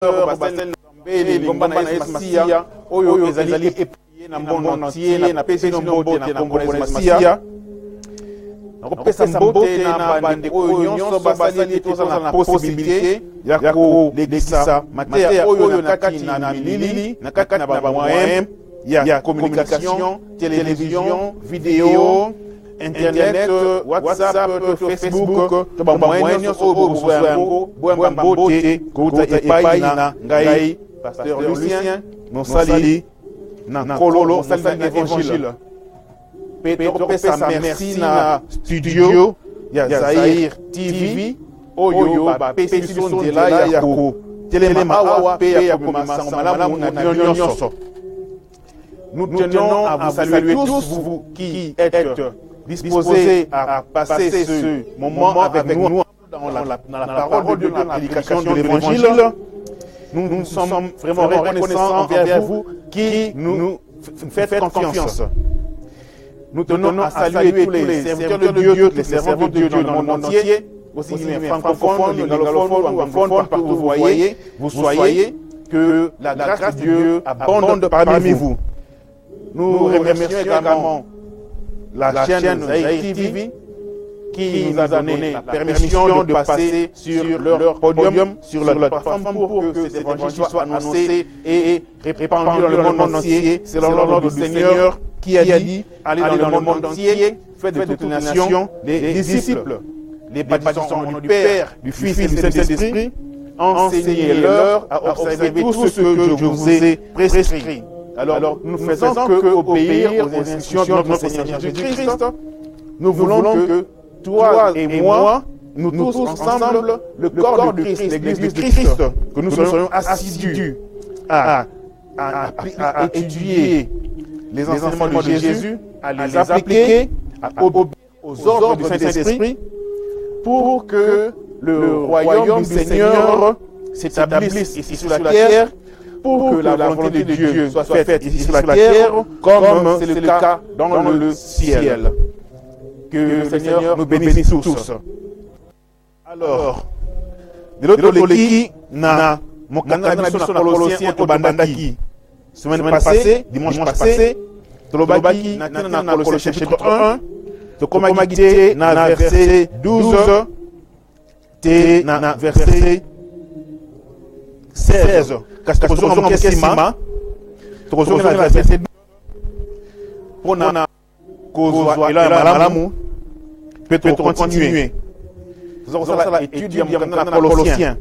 basel mbele ngomba na Yesu Masia oyo ezali epiye na mbono entier na pesi no mbote na kombo na Masia nakopesa mbote na bande oyo nyonso basali toza na possibilité ya kolekisa mateya oyo na kati na milili na kati na bamoyen ya communication, télévision, vidéo, internet, WhatsApp, Facebook, to ba moyen nyonso oyo bozwa yango bwamba mbote kouta epai na ngai pasteur Lucien mosali na kololo mosali na évangile Petro pesa merci na studio ya Zaire TV oyo ba pesi biso nzela ya ko telema awa pe ya komasa malamu na nyonso. Nous tenons à vous saluer tous, vous qui êtes disposés à passer ce moment avec nous dans la parole de Dieu, dans la prédication de l'Évangile. Nous sommes vraiment reconnaissants envers vous qui nous faites confiance. Nous tenons à saluer tous les serviteurs de Dieu, les servants de Dieu dans le monde entier, aussi les francophones, les galophones, les anglophones, partout où vous soyez, que la grâce de Dieu abonde parmi vous. Nous remercions également la chaîne Zaire TV qui nous a donné la permission de passer sur leur podium, sur leur plateforme pour que cet évangile soit annoncé et répandu dans le monde entier. C'est l'ordre du Seigneur qui a dit allez dans le monde entier, faites de toutes les nations des disciples, les baptisant au nom du Père, du Fils et du Saint-Esprit, enseignez-leur à observer tout ce que je vous ai prescrit. Alors, nous ne faisons que obéir aux instructions de notre Seigneur Jésus-Christ. Nous voulons que toi et moi, nous tous ensemble, le corps de Christ, l'Église de Christ, que nous soyons assidus à étudier les enseignements de Jésus, à les appliquer, à obéir aux ordres du Saint-Esprit, pour que le royaume du Seigneur s'établisse ici sur la terre, pour que la volonté de Dieu soit faite ici sur la terre, comme c'est le cas dans le ciel. Que le Seigneur nous bénisse tous. Alors, de l'autre côté, na mokanda biso na Colossiens to bandaki. Semaine passée, dimanche passé, tolobaki na Colossiens chapitre 1, to komagité na verset 12 te na verset 16. Kasi tozonga mokesima tozonga na verset 12 pona kozwa ela malamu peut continuer. Nous allons la étude de Colossiens.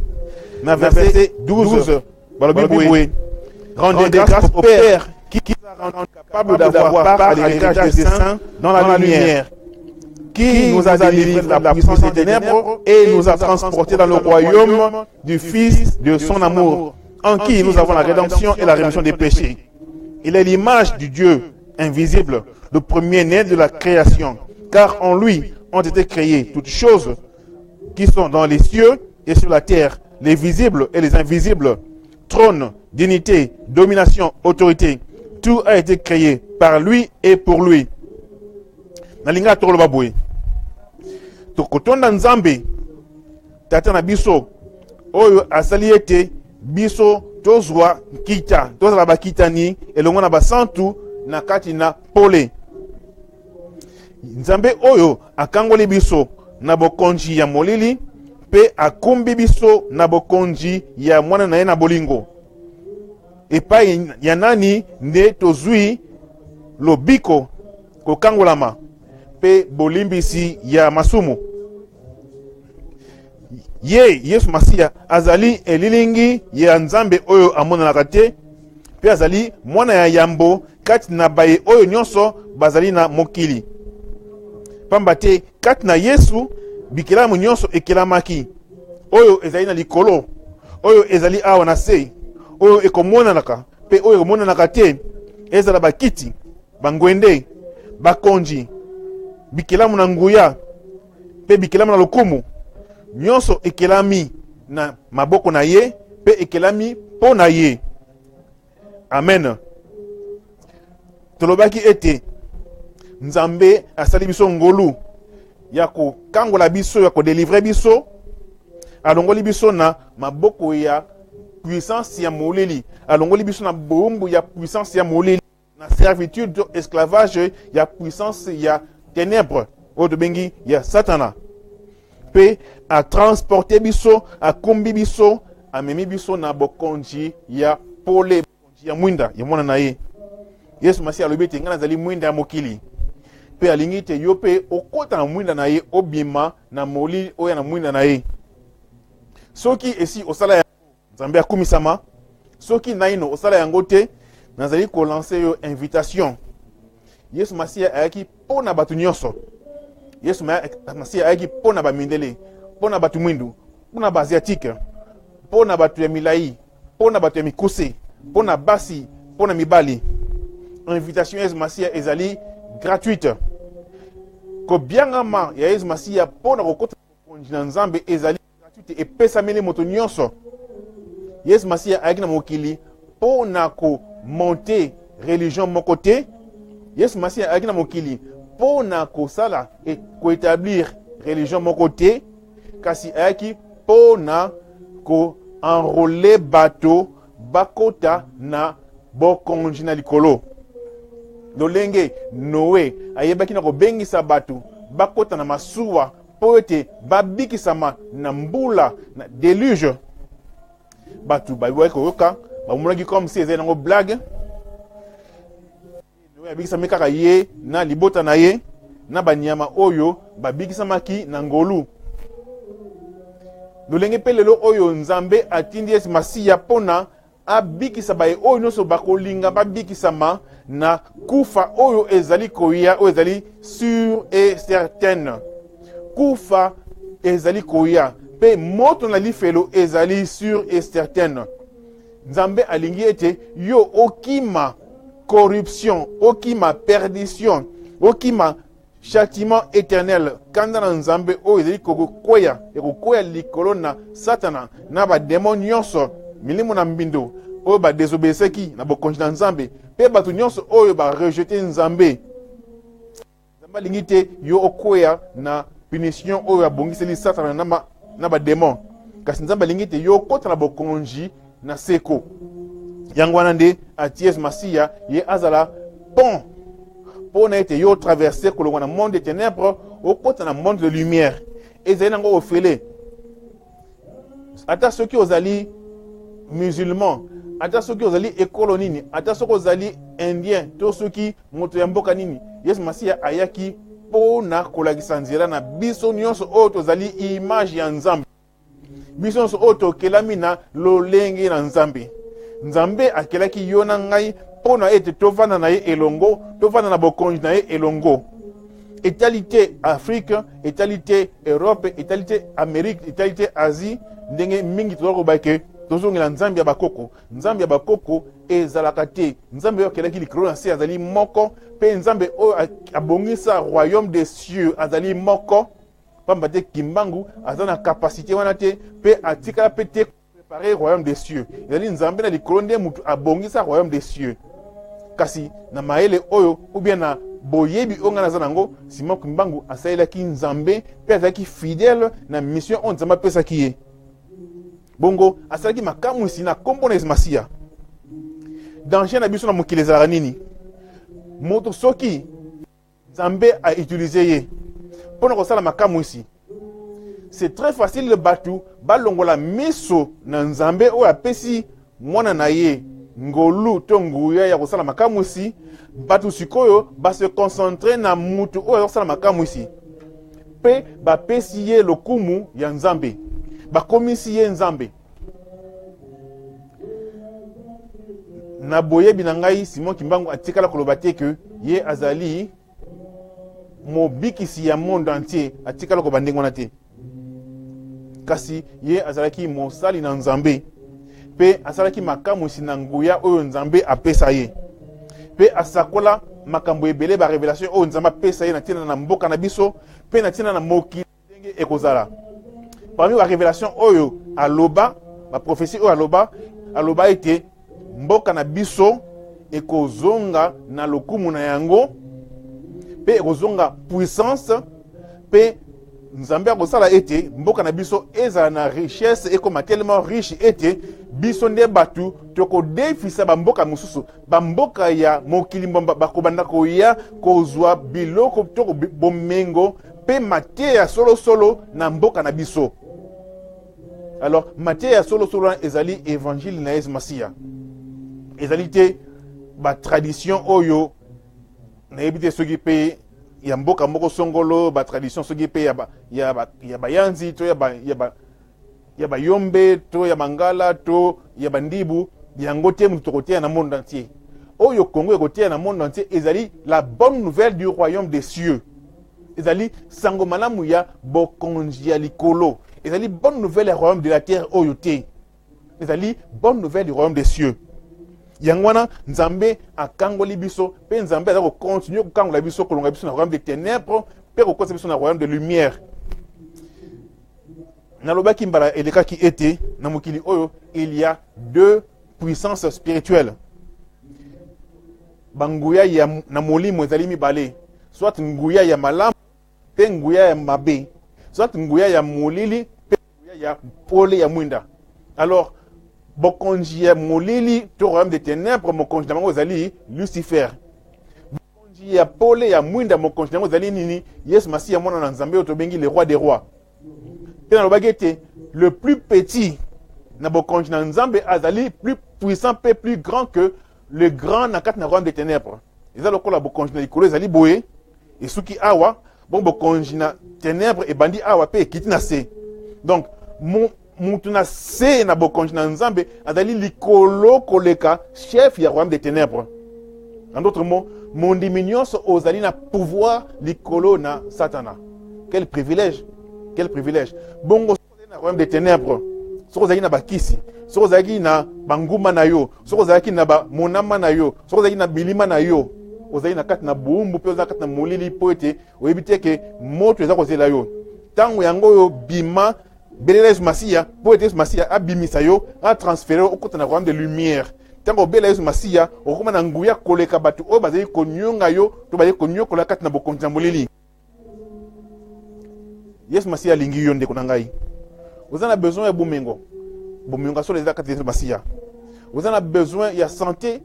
Na verset 12, rendez grâce au Père qui nous a rendu capable d'avoir part à l'héritage des saints dans la lumière, qui nous a délivrés de la puissance des ténèbres et nous a transportés dans le royaume du Fils de son amour, en qui nous avons la rédemption et la rémission des péchés. Il est l'image du Dieu invisible, le premier-né de la création, car en lui ont été créées toutes choses qui sont dans les cieux et sur la terre, les visibles et les invisibles, trône, dignité, domination, autorité. Tout a été créé par lui et pour lui. Nalinga tolo baboué. Tokotonda nzambe tata na biso oyo asali ete biso tozwa kita tozala bakita ni elongo na basantu na kati na pole. Nzambe oyo akangoli biso na bokonji ya molili pe akumbi biso na bokonji ya mwana na ye na bolingo. Epai ya nani nde tozwi lobiko kokangolama pe bolimbisi ya masumu. Ye Yesu Masia azali elilingi ya nzambe oyo amonanaka te pe azali mwana ya yambo kati na baye oyo nyonso bazali na mokili. Pamba te kati na Yesu bikelamu nyonso ekelamaki oyo ezali na likolo oyo ezali awa na se oyo ekomonanaka pe oyo ekomonanaka te ezala bakiti bangwende bakonji bikelamu na nguya pe bikelamu na lokumu nyonso ekelami na maboko na ye pe ekelami po na ye. Amen. Tolobaki ete Nzambe asali biso ngolu ya kokangola biso ya kodelivre biso alongoli biso na maboko ya puissance ya moleli alongoli biso na bombu ya puissance ya moleli na servitude esclavage ya puissance ya ténèbres oyo tobengi ya satana pe a transporter biso akombi biso amemi biso na bokonzi ya pole ya mwinda ya mwana na ye Yesu Masiya alobi ete ngai nazali mwinda ya mokili pe alingi ete yo pe okota na mwinda na ye obima na molili oyo na mwinda na ye soki esi osala ya Nzambe akumisama soki naino osala yango te nazali kolancer yo invitation Yesu Masiya ayaki pona batu nyonso Yesu Masiya ayaki pona bamindele pona batu mwindu pona ba asiatique pona batu ya milai pona batu ya mikuse pona basi pona mibali invitation Yesu Masiya ezali gratuite ko biangama ya Yesu Masiya pona kokota konjina Nzambe ezali gratuite epesameli moto nyonso Yesu Masiya ayaki na mokili pona ko monter religion moko te Yesu Masiya ayaki na mokili pona ko sala et ko établir religion moko te kasi ayaki pona ko enrôler bato bakota na bokonzi na likolo lolenge Noé ayebaki na kobengisa bato bakota na masuwa po ete babikisama na mbula na déluge bato bayiwaki koyoka bamonaki comme si ezali nango blague Noé abikisami kaka ye na libota na ye na banyama oyo babikisamaki na ngolu lolenge mpe lelo oyo Nzambe atindi Yesu Masiya pona abikisa baye oyo nyonso bakolinga babikisama na kufa oyo ezali koya oyo ezali sûr et certaine kufa ezali koya pe moto na lifelo ezali sûr et certaine Nzambe alingi ete yo okima corruption okima perdition okima châtiment éternel kanda na Nzambe oyo ezali kokoya likolo na satana na bademo nyonso milimo na mbindo oyo badesobeseki na bokonzi na Nzambe pe bato nyonso oyo barejete Nzambe Nzambe alingi te yo okoya na punition oyo abongiseli satana na bademon kasi Nzambe alingi te yo okota na bokonzi na seko yango wana nde ati Yesu Masiya ye azala pont pona ete yo traverser kolongwa na monde de ténèbres okota na monde de lumière ezali nango ofele ata soki ozali musulman ata soki ozali ekolo nini ata soki ozali indien to soki moto ya mboka nini Yesu Masiya ayaki pona kolakisa nzela na biso nyonso oyo tozali image ya Nzambe biso nyonso oyo tokelami na lolenge na Nzambe Nzambe akelaki yo na ngai pona ete tovanda na ye elongo tovanda na bokonzi na ye elongo etalité Afrique etalité Europe etalité Amérique etalité Asie ndenge mingi tozoloba ke tozongela Nzambe ya bakoko Nzambe ya bakoko ezalaka te Nzambe oyo akelaki likolo na se azali moko pe Nzambe oyo abongisa royaume des cieux azali moko pamba te kimbangu aza na capacité wana te pe atikala pe te préparer royaume des cieux ezali Nzambe na likolo nde mutu abongisa royaume des cieux kasi na maele oyo ou bien na boyebi onga naza nango Simon Kimbangu asalelaki Nzambe pe azalaki fidèle na mission oyo Nzambe apesaki ye bongo asalaki makamwisi na kombo na Yesu Masiya danger na biso na mokili ezalaka nini moto soki Nzambe a utilisé ye mpona kosala makamwisi c'est très facile batu balongola miso na Nzambe oyo apesi mwana na ye ngolu to nguya ya kosala makamwisi batu sikoyo base concentre na mutu oyo kosala makamwisi pe bapesi ye lokumu ya Nzambe bakomisi ye Nzambe na boyebi na ngai Simon Kimbangu atikala koloba te ke ye azali mobikisi ya monde entier atikala ko bandengo na te kasi ye azalaki mosali na Nzambe pe asalaki makamwisi na nguya oyo Nzambe apesa ye pe asakola makambo ebele ba révélation oyo Nzambe apesa ye na tina na mboka na biso pe na tina na mokili ndenge ekozala parmi ba révélation oyo aloba ba prophétie oyo aloba ete mboka na biso ekozonga na lokumu na yango pe ekozonga puissance pe Nzambe akosala ete mboka na biso ezala na richesse ekoma tellement riche ete biso nde batu tokodefisa bamboka mosusu bamboka ya mokili bakobanda koya kozwa biloko toko bomengo pe mateya solo na mboka na biso. Alors mateya solo ezali évangile na Yesu Masiya, ezali te ba tradition oyo na ebite soki pe ya mboka moko songolo, ba tradition soki pe ya ba yanzi to ya ba yombe to ya mangala to ya bandibu yango te mutu kotia na monde entier. Oyo Congo ekotia na monde entier ezali la bonne nouvelle du royaume des cieux. Ezali sango malamu ya bokonzi ya likolo. Ezali bonne nouvelle du royaume de la terre oyo te. Ezali bonne nouvelle du royaume des cieux. Yangwana Nzambe akangoli biso pe Nzambe azako continuer kokangola biso kolonga biso na royaume des ténèbres pe kokosa biso na royaume de lumière. Nalobaki mbala elekaki ete na mokili oyo il y a deux puissances spirituelles. Banguya ya na molimo ezali mibale, soit nguya ya malamu pe nguya ya mabe, soit nguya ya molili pe nguya ya pole ya mwinda. Alors bokonji ya molili to royaume des ténèbres mokonji nango ezali Lucifer. Bokonji ya pole ya mwinda mokonji nango ezali nini? Yesu Masiya mwana na Nzambe oyo bengi le roi des rois. Pe nalobaki ete le plus petit na bokonji na Nzambe azali plus puissant pe plus grand que le grand na kati na royaume des ténèbres. Eza lokola bokonji na likolo ezali boye esuki awa bon bokonji na ténèbres ebandi awa pe ekiti na se. Donc mutu na se na bokonji na Nzambe azali likolo koleka chef ya royaume des ténèbres. En d'autres mots, mondimi nyonso ozali na pouvoir likolo na Satana. Quel privilège! Quel privilège! Bongo na royaume des ténèbres. Soko zaki na bakisi, soko zaki na banguma na yo, soko zaki na ba monama na yo, soko zaki na bilima na yo. Ozali na kati na bumbu pe ozali kati na molili po ete oyebite ke moto eza kozela yo. Tango yango yo bima belela Yesu Masiya po ete Yesu Masiya abimisa yo a transférer au côté na royaume de lumière. Tango belela Yesu Masiya okoma na nguya koleka batu oyo bazali konyonga yo to bazali konyokola kati na bokonzi ya molili. Yesu Masiya alingi yo ndeko na ngai. Vous avez besoin de Bomengo. Bomengo sur les actes de Masiya. Vous avez besoin de santé.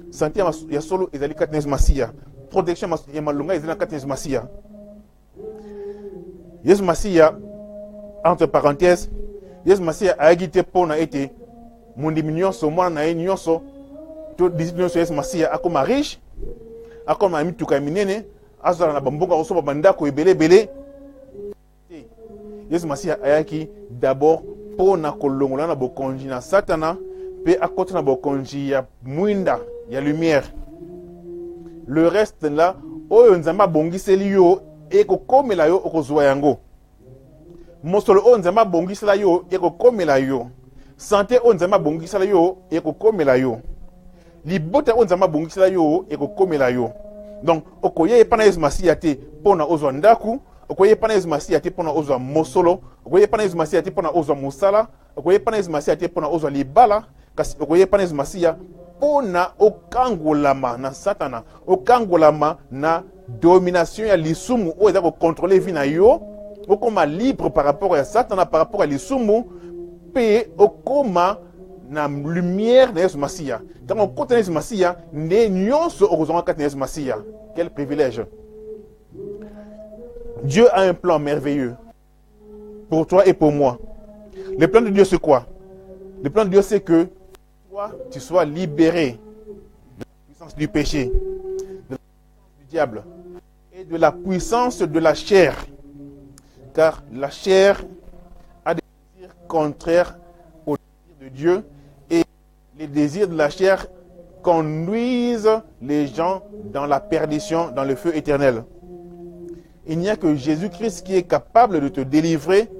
Santé, il y a solo les actes de Masiya. Protection, il y a malonga les actes de Masiya. Yesu Masiya, entre parenthèses, Yesu Masiya a agité pour na été mon diminution sur moi na union so tout diminution sur Yesu Masiya a comme riche, a comme ami tout kaminene, azara na bambonga oso bandako ebele. Yesu Masiya ayaki d'abord pour na kolongola na bokonji na Satana pe akota na bokonji ya mwinda ya lumière. Le reste là oyo Nzamba bongiseli yo ekokomela yo okozwa yango. Mosolo oyo Nzamba bongisela yo ekokomela yo. Santé oyo Nzamba bongisela yo ekokomela yo. Libota oyo Nzamba bongisela yo ekokomela yo. Donc okoye pa na Yesu Masiya te pona ozwa ndaku. Okoye pana Yesu Masiya te pona ozwa mosolo, okoye pana Yesu Masiya te pona ozwa musala, okoye pana Yesu Masiya te pona ozwa libala, kasi okoye pana Yesu Masiya pona okangolama na Satana, okangolama na domination ya lisumu oyo eza ko contrôler vie na yo, okoma libre par rapport à Satana, par rapport à lisumu, pe okoma na lumière na Yesu Masiya. Tant on côté Yesu Masiya, ne nyonso okozonga kati na Yesu Masiya. Quel privilège! Dieu a un plan merveilleux pour toi et pour moi. Le plan de Dieu, c'est quoi? Le plan de Dieu, c'est que toi, tu sois libéré de la puissance du péché, de la puissance du diable et de la puissance de la chair. Car la chair a des désirs contraires aux désirs de Dieu et les désirs de la chair conduisent les gens dans la perdition, dans le feu éternel. Il n'y a que Jésus-Christ qui est capable de te délivrer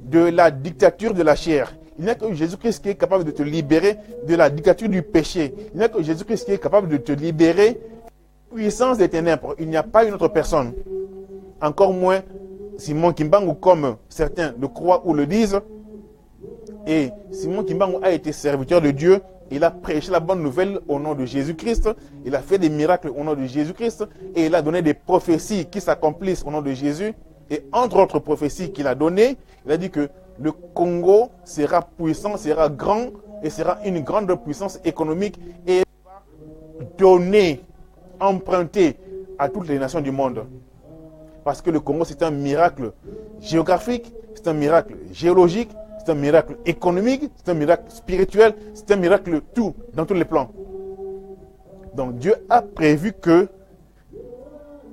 de la dictature de la chair. Il n'y a que Jésus-Christ qui est capable de te libérer de la dictature du péché. Il n'y a que Jésus-Christ qui est capable de te libérer de la puissance des ténèbres. Il n'y a pas une autre personne. Encore moins Simon Kimbangu, comme certains le croient ou le disent. Et Simon Kimbangu a été serviteur de Dieu. Il a prêché la bonne nouvelle au nom de Jésus-Christ. Il a fait des miracles au nom de Jésus-Christ. Et il a donné des prophéties qui s'accomplissent au nom de Jésus. Et entre autres prophéties qu'il a données, il a dit que le Congo sera puissant, sera grand et sera une grande puissance économique et va donner, emprunter à toutes les nations du monde. Parce que le Congo, c'est un miracle géographique, c'est un miracle géologique, c'est un miracle économique, c'est un miracle spirituel, c'est un miracle tout, dans tous les plans. Donc Dieu a prévu que,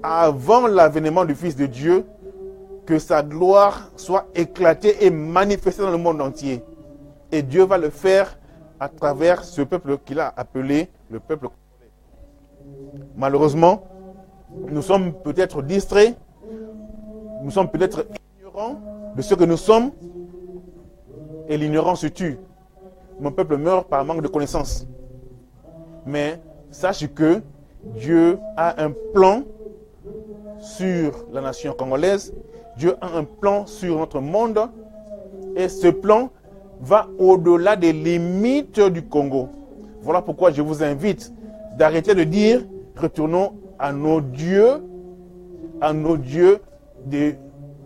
avant l'avènement du Fils de Dieu, que sa gloire soit éclatée et manifestée dans le monde entier. Et Dieu va le faire à travers ce peuple qu'il a appelé le peuple congolais. Malheureusement, nous sommes peut-être distraits, nous sommes peut-être ignorants de ce que nous sommes, et l'ignorance se tue. Mon peuple meurt par manque de connaissances. Mais sache que Dieu a un plan sur la nation congolaise, Dieu a un plan sur notre monde, et ce plan va au-delà des limites du Congo. Voilà pourquoi je vous invite d'arrêter de dire retournons à nos dieux des,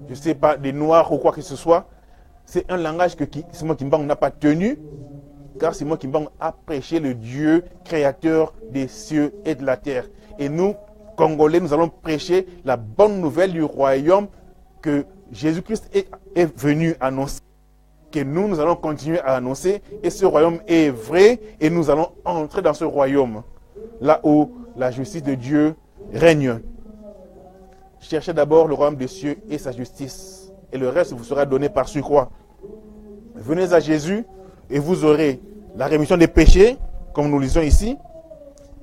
je sais pas, des noirs ou quoi que ce soit. C'est un langage que Simon Kimbang n'a pas tenu, car Simon Kimbang a prêché le Dieu créateur des cieux et de la terre. Et nous, Congolais, nous allons prêcher la bonne nouvelle du royaume que Jésus-Christ est venu annoncer, que nous allons continuer à annoncer. Et ce royaume est vrai et nous allons entrer dans ce royaume, là où la justice de Dieu règne. Cherchez d'abord le royaume des cieux et sa justice, et le reste vous sera donné par surcroît. Venez à Jésus et vous aurez la rémission des péchés, comme nous lisons ici.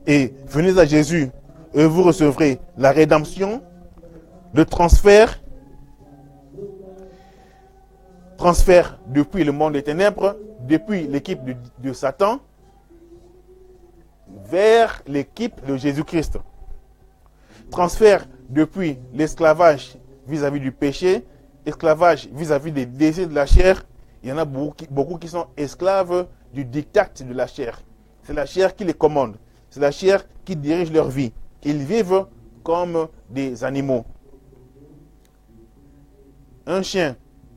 Et venez à Jésus et vous recevrez la rédemption, le transfert depuis le monde des ténèbres, depuis l'équipe de Satan, vers l'équipe de Jésus-Christ. Transfert depuis l'esclavage vis-à-vis du péché, esclavage vis-à-vis des désirs de la chair. Il y en a beaucoup qui sont esclaves du diktat de la chair. C'est la chair qui les commande. C'est la chair qui dirige leur vie. Ils vivent comme des animaux. Un chien,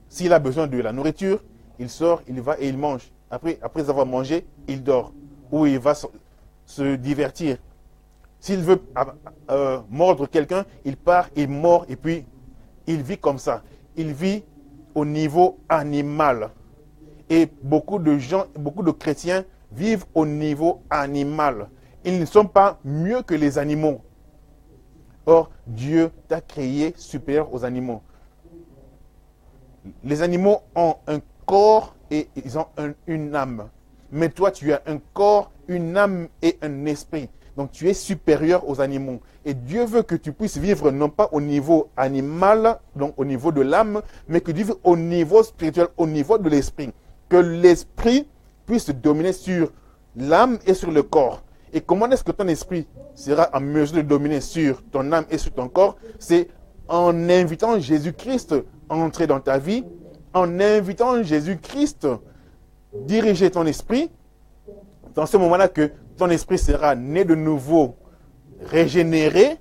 s'il a besoin de la nourriture, il sort, il va et il mange. Après avoir mangé, il dort. Ou il va se divertir. S'il veut mordre quelqu'un, il part, il mord et puis il vit comme ça. Il vit au niveau animal. Et beaucoup de gens, beaucoup de chrétiens vivent au niveau animal. Ils ne sont pas mieux que les animaux. Or, Dieu t'a créé supérieur aux animaux. Les animaux ont un corps et ils ont une âme. Mais toi, tu as un corps, une âme et un esprit. Donc, tu es supérieur aux animaux. Et Dieu veut que tu puisses vivre non pas au niveau animal, donc au niveau de l'âme, mais que tu vives au niveau spirituel, au niveau de l'esprit. Que l'esprit puisse dominer sur l'âme et sur le corps. Et comment est-ce que ton esprit sera en mesure de dominer sur ton âme et sur ton corps? C'est en invitant Jésus-Christ à entrer dans ta vie, en invitant Jésus-Christ à diriger ton esprit. Dans ce moment-là que ton esprit sera né de nouveau, régénéré.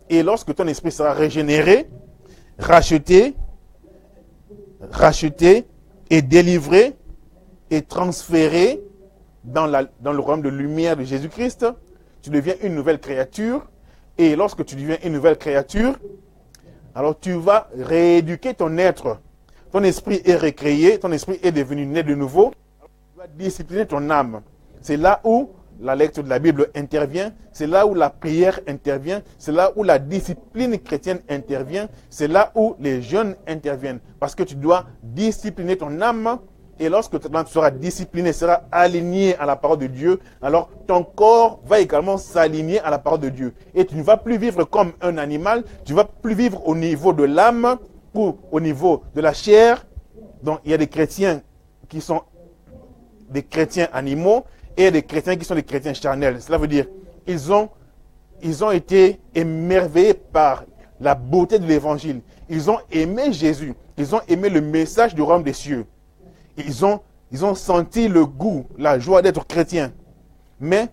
Et lorsque ton esprit sera régénéré, racheté et délivré et transféré dans le royaume de lumière de Jésus-Christ, tu deviens une nouvelle créature. Et lorsque tu deviens une nouvelle créature, alors tu vas rééduquer ton être. Ton esprit est recréé, ton esprit est devenu né de nouveau. Tu vas discipliner ton âme. C'est là où la lecture de la Bible intervient, c'est là où la prière intervient, c'est là où la discipline chrétienne intervient, c'est là où les jeûnes interviennent. Parce que tu dois discipliner ton âme, et lorsque ton âme sera disciplinée, sera alignée à la parole de Dieu, alors ton corps va également s'aligner à la parole de Dieu. Et tu ne vas plus vivre comme un animal, tu ne vas plus vivre au niveau de l'âme ou au niveau de la chair. Donc il y a des chrétiens qui sont des chrétiens animaux, et des chrétiens qui sont des chrétiens charnels. Cela veut dire ils ont été émerveillés par la beauté de l'évangile. Ils ont aimé Jésus. Ils ont aimé le message du royaume des cieux. Ils ont senti le goût, la joie d'être chrétiens. Mais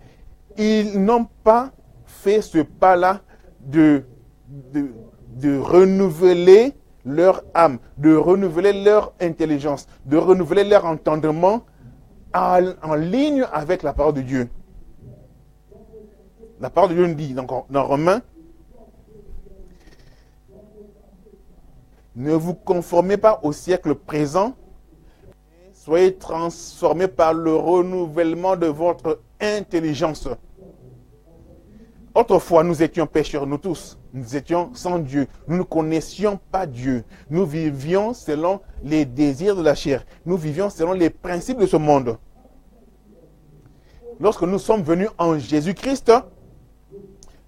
ils n'ont pas fait ce pas-là de renouveler leur âme, de renouveler leur intelligence, de renouveler leur entendement en ligne avec la parole de Dieu. La parole de Dieu nous dit dans Romains, ne vous conformez pas au siècle présent, soyez transformés par le renouvellement de votre intelligence. Autrefois, nous étions pécheurs, nous tous. Nous étions sans Dieu. Nous ne connaissions pas Dieu. Nous vivions selon les désirs de la chair. Nous vivions selon les principes de ce monde. Lorsque nous sommes venus en Jésus-Christ,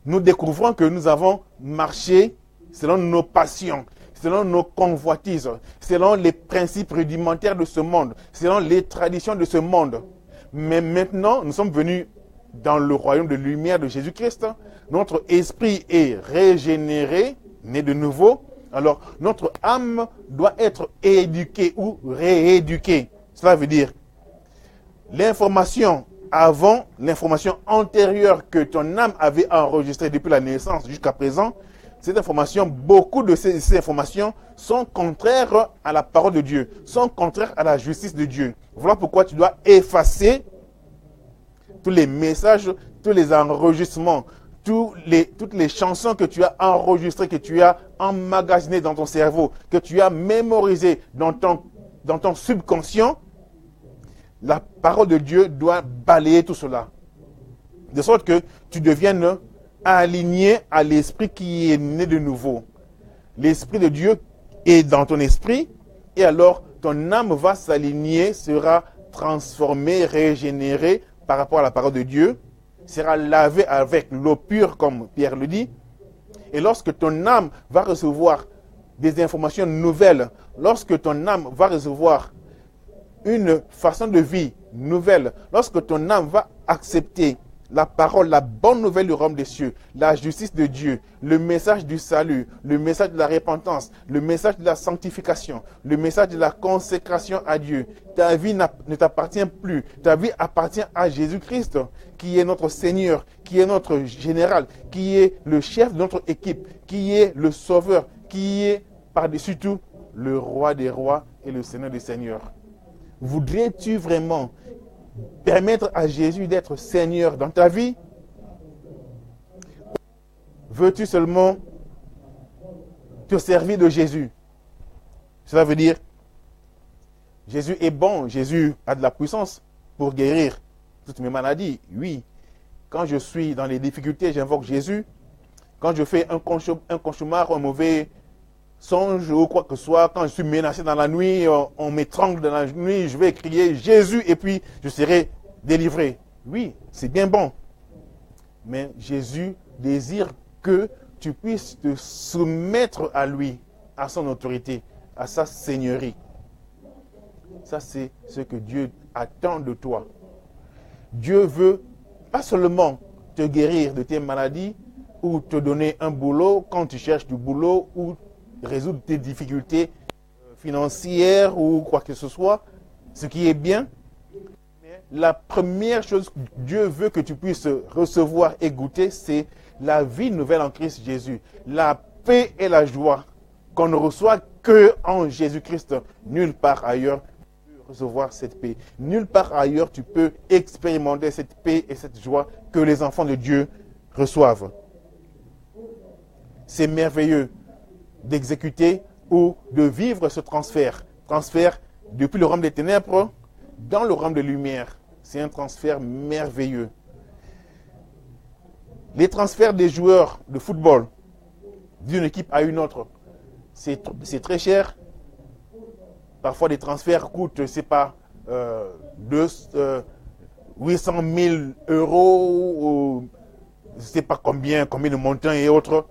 nous découvrons que nous avons marché selon nos passions, selon nos convoitises, selon les principes rudimentaires de ce monde, selon les traditions de ce monde. Mais maintenant, nous sommes venus dans le royaume de lumière de Jésus-Christ. Notre esprit est régénéré, né de nouveau. Alors, notre âme doit être éduquée ou rééduquée. Cela veut dire l'information avant, l'information antérieure que ton âme avait enregistrée depuis la naissance jusqu'à présent, cette information, beaucoup de ces informations sont contraires à la parole de Dieu, sont contraires à la justice de Dieu. Voilà pourquoi tu dois effacer tous les messages, tous les enregistrements, toutes les chansons que tu as enregistrées, que tu as emmagasinées dans ton cerveau, que tu as mémorisées dans ton subconscient. La parole de Dieu doit balayer tout cela. De sorte que tu deviennes aligné à l'esprit qui est né de nouveau. L'esprit de Dieu est dans ton esprit et alors ton âme va s'aligner, sera transformée, régénérée par rapport à la parole de Dieu, sera lavée avec l'eau pure comme Pierre le dit. Et lorsque ton âme va recevoir des informations nouvelles, lorsque ton âme va recevoir une façon de vie nouvelle, lorsque ton âme va accepter la parole, la bonne nouvelle du royaume des cieux, la justice de Dieu, le message du salut, le message de la repentance, le message de la sanctification, le message de la consécration à Dieu. Ta vie ne t'appartient plus. Ta vie appartient à Jésus-Christ, qui est notre Seigneur, qui est notre général, qui est le chef de notre équipe, qui est le sauveur, qui est par-dessus tout le roi des rois et le Seigneur des seigneurs. Voudrais-tu vraiment permettre à Jésus d'être Seigneur dans ta vie? Veux-tu seulement te servir de Jésus? Cela veut dire, Jésus est bon, Jésus a de la puissance pour guérir toutes mes maladies. Oui, quand je suis dans les difficultés, j'invoque Jésus. Quand je fais un cauchemar, un mauvais songe ou quoi que ce soit, quand je suis menacé dans la nuit, on m'étrangle dans la nuit, je vais crier Jésus et puis je serai délivré. Oui, c'est bien bon. Mais Jésus désire que tu puisses te soumettre à lui, à son autorité, à sa seigneurie. Ça, c'est ce que Dieu attend de toi. Dieu veut pas seulement te guérir de tes maladies ou te donner un boulot quand tu cherches du boulot ou résoudre tes difficultés financières ou quoi que ce soit, ce qui est bien. Mais la première chose que Dieu veut que tu puisses recevoir et goûter, c'est la vie nouvelle en Christ Jésus. La paix et la joie qu'on ne reçoit que en Jésus-Christ. Nulle part ailleurs tu peux recevoir cette paix. Nulle part ailleurs tu peux expérimenter cette paix et cette joie que les enfants de Dieu reçoivent. C'est merveilleux d'exécuter ou de vivre ce transfert. Transfert depuis le royaume des ténèbres dans le royaume de lumière. C'est un transfert merveilleux. Les transferts des joueurs de football d'une équipe à une autre, c'est très cher. Parfois, des transferts coûtent, c'est pas 800 000 euros ou je ne sais pas combien de montants et autres.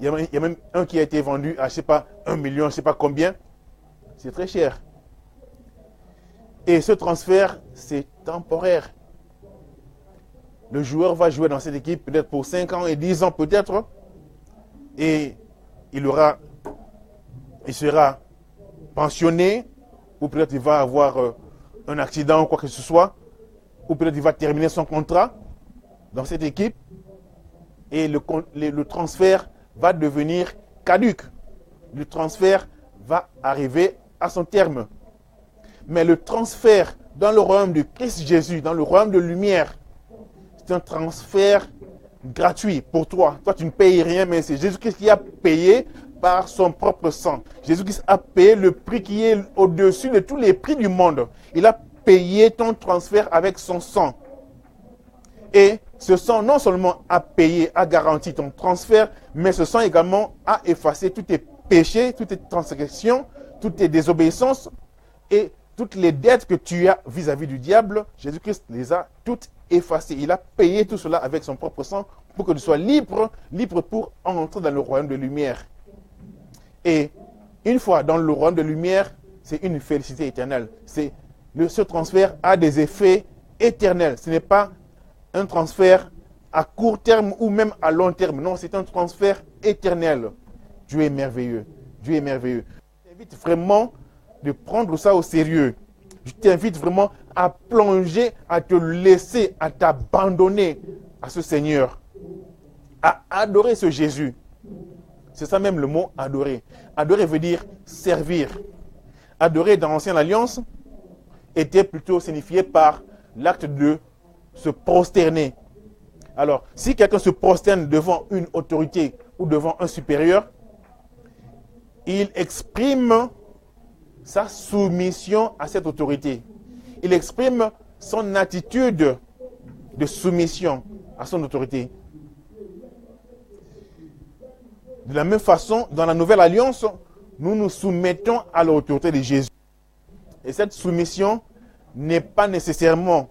Il y a même un qui a été vendu à, je ne sais pas, 1 million, je ne sais pas combien. C'est très cher. Et ce transfert, c'est temporaire. Le joueur va jouer dans cette équipe peut-être pour 5 ans et 10 ans peut-être. Et il sera pensionné, ou peut-être il va avoir un accident ou quoi que ce soit, ou peut-être il va terminer son contrat dans cette équipe. Et le transfert va devenir caduc. Le transfert va arriver à son terme. Mais le transfert dans le royaume de Christ Jésus, dans le royaume de lumière, c'est un transfert gratuit pour toi. Toi, tu ne payes rien, mais c'est Jésus-Christ qui a payé par son propre sang. Jésus-Christ a payé le prix qui est au-dessus de tous les prix du monde. Il a payé ton transfert avec son sang. Et ce sang non seulement a payé, a garanti ton transfert, mais ce sang également a effacé tous tes péchés, toutes tes transgressions, toutes tes désobéissances et toutes les dettes que tu as vis-à-vis du diable. Jésus-Christ les a toutes effacées. Il a payé tout cela avec son propre sang pour que tu sois libre, libre pour entrer dans le royaume de lumière. Et une fois dans le royaume de lumière, c'est une félicité éternelle. Ce transfert a des effets éternels. Ce n'est pas un transfert à court terme ou même à long terme. Non, c'est un transfert éternel. Dieu est merveilleux. Dieu est merveilleux. Je t'invite vraiment de prendre ça au sérieux. Je t'invite vraiment à plonger, à te laisser, à t'abandonner à ce Seigneur, à adorer ce Jésus. C'est ça même le mot adorer. Adorer veut dire servir. Adorer dans l'Ancienne Alliance était plutôt signifié par l'acte de se prosterner. Alors, si quelqu'un se prosterne devant une autorité ou devant un supérieur, il exprime sa soumission à cette autorité. Il exprime son attitude de soumission à son autorité. De la même façon, dans la Nouvelle Alliance, nous nous soumettons à l'autorité de Jésus. Et cette soumission n'est pas nécessairement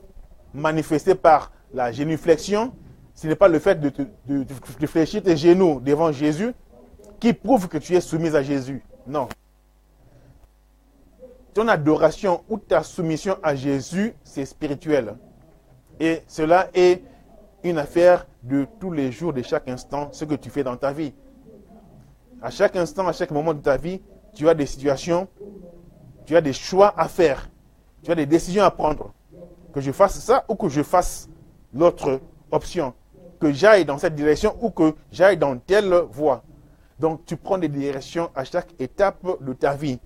manifestée par la génuflexion. Ce n'est pas le fait de fléchir tes genoux devant Jésus qui prouve que tu es soumise à Jésus. Non. Ton adoration ou ta soumission à Jésus, c'est spirituel. Et cela est une affaire de tous les jours, de chaque instant, ce que tu fais dans ta vie. À chaque instant, à chaque moment de ta vie, tu as des situations, tu as des choix à faire, tu as des décisions à prendre. Que je fasse ça ou que je fasse l'autre option. Que j'aille dans cette direction ou que j'aille dans telle voie. Donc, tu prends des directions à chaque étape de ta vie.